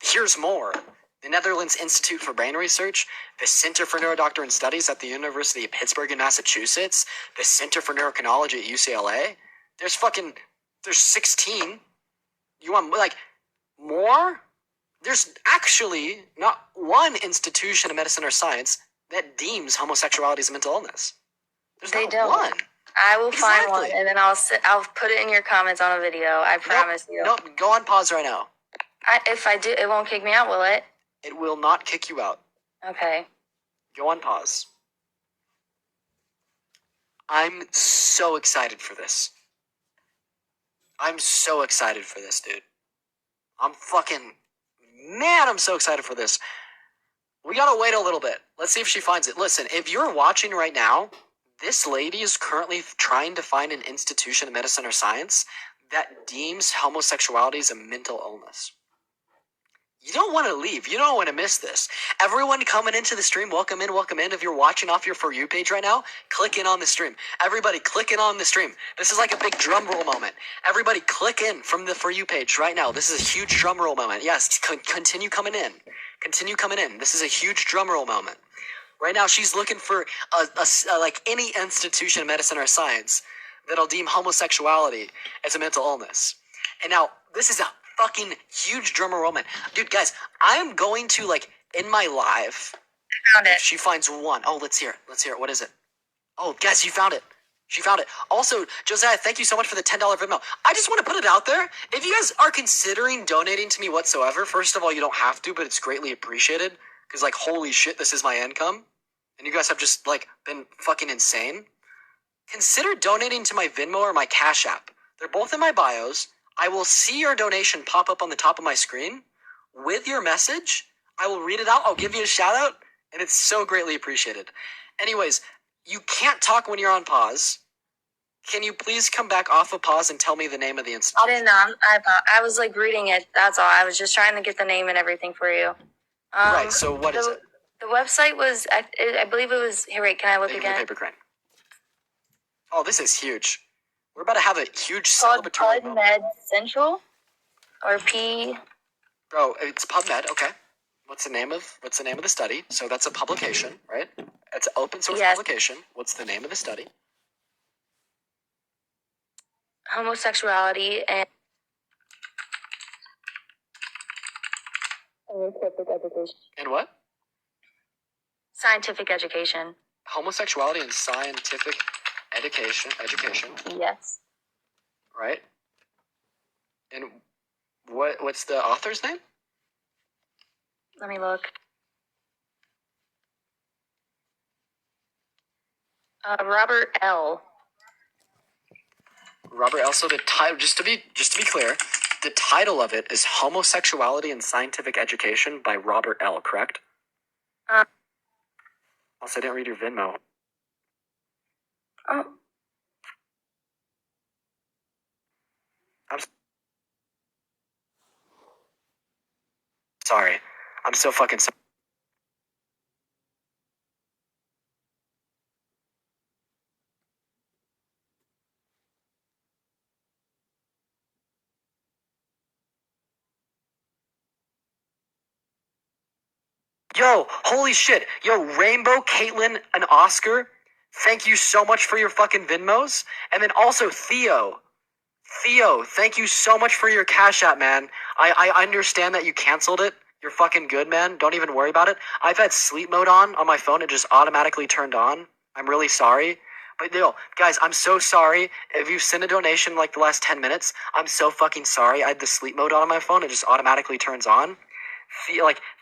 Here's more. The Netherlands Institute for Brain Research, the Center for Neurodoctrine Studies at the University of Pittsburgh in Massachusetts, the Center for Neurochronology at UCLA. There's 16. You want more? There's actually not one institution of medicine or science that deems homosexuality as a mental illness. There's not one. I will find one, and then I'll put it in your comments on a video. I promise you. Nope, go on pause right now. If I do, it won't kick me out, will it? It will not kick you out. Okay. Go on pause. I'm so excited for this. I'm so excited for this, dude. I'm so excited for this. We gotta wait a little bit. Let's see if she finds it. Listen, if you're watching right now, this lady is currently trying to find an institution of medicine or science that deems homosexuality as a mental illness. You don't want to leave. You don't want to miss this. Everyone coming into the stream, welcome in, welcome in. If you're watching off your For You page right now, click in on the stream. Everybody click in on the stream. This is a big drum roll moment. Everybody click in from the For You page right now. This is a huge drum roll moment. Yes, continue coming in. Continue coming in. This is a huge drum roll moment. Right now, she's looking for any institution of medicine or science that'll deem homosexuality as a mental illness. And now, this is a fucking huge drummer moment. Dude, guys, I am going to, in my live, found it. If she finds one. Oh, let's hear it. Let's hear it. What is it? Oh, guys, you found it. She found it. Also, Josiah, thank you so much for the $10 Venmo. I just want to put it out there. If you guys are considering donating to me whatsoever, first of all, you don't have to, but it's greatly appreciated. Because, holy shit, this is my income. And you guys have just, been fucking insane. Consider donating to my Venmo or my Cash App. They're both in my bios. I will see your donation pop up on the top of my screen with your message. I will read it out. I'll give you a shout out. And it's so greatly appreciated. Anyways, you can't talk when you're on pause. Can you please come back off of pause and tell me the name of the institution? I didn't know. I was reading it. That's all. I was just trying to get the name and everything for you. Right, so what is it? The website was, I believe it was, here, wait, can I look again? Paper crane. Oh, this is huge. We're about to have a huge Called celebratory moment. PubMed Central or P. Bro, it's PubMed. Okay. What's the name of the study? So that's a publication, right? It's an open source Yes. publication. What's the name of the study? Homosexuality and And what? scientific education. Homosexuality and scientific education. Yes. Right? And what's the author's name? Let me look. Robert L. Robert L. So the title, just to be clear, the title of it is Homosexuality and Scientific Education by Robert L. Correct? Also, I didn't read your Venmo. Oh. I'm sorry. I'm so fucking sorry. Yo, holy shit. Yo, Rainbow, Caitlin, and Oscar, thank you so much for your fucking Venmos. And then also Theo. Theo, thank you so much for your Cash App, man. I understand that you canceled it. You're fucking good, man. Don't even worry about it. I've had sleep mode on my phone. It just automatically turned on. I'm really sorry. But yo, guys, I'm so sorry. If you've sent a donation like the last 10 minutes, I'm so fucking sorry. I had the sleep mode on my phone. It just automatically turns on.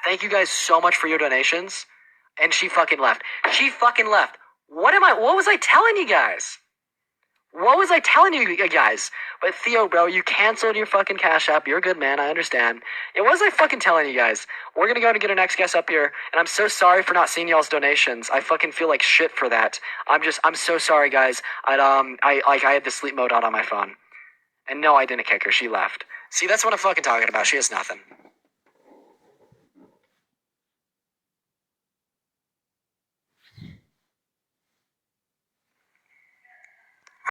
Thank you guys so much for your donations. And she fucking left. What was I telling you guys? What was I telling you guys? But Theo, bro, you canceled your fucking Cash App. You're a good man. I understand. What was I fucking telling you guys? We're gonna go and get our next guest up here, and I'm so sorry for not seeing y'all's donations. I fucking feel like shit for that. I'm so sorry, guys. I had the sleep mode on my phone. And no, I didn't kick her. She left. See, that's what I'm fucking talking about. She has nothing.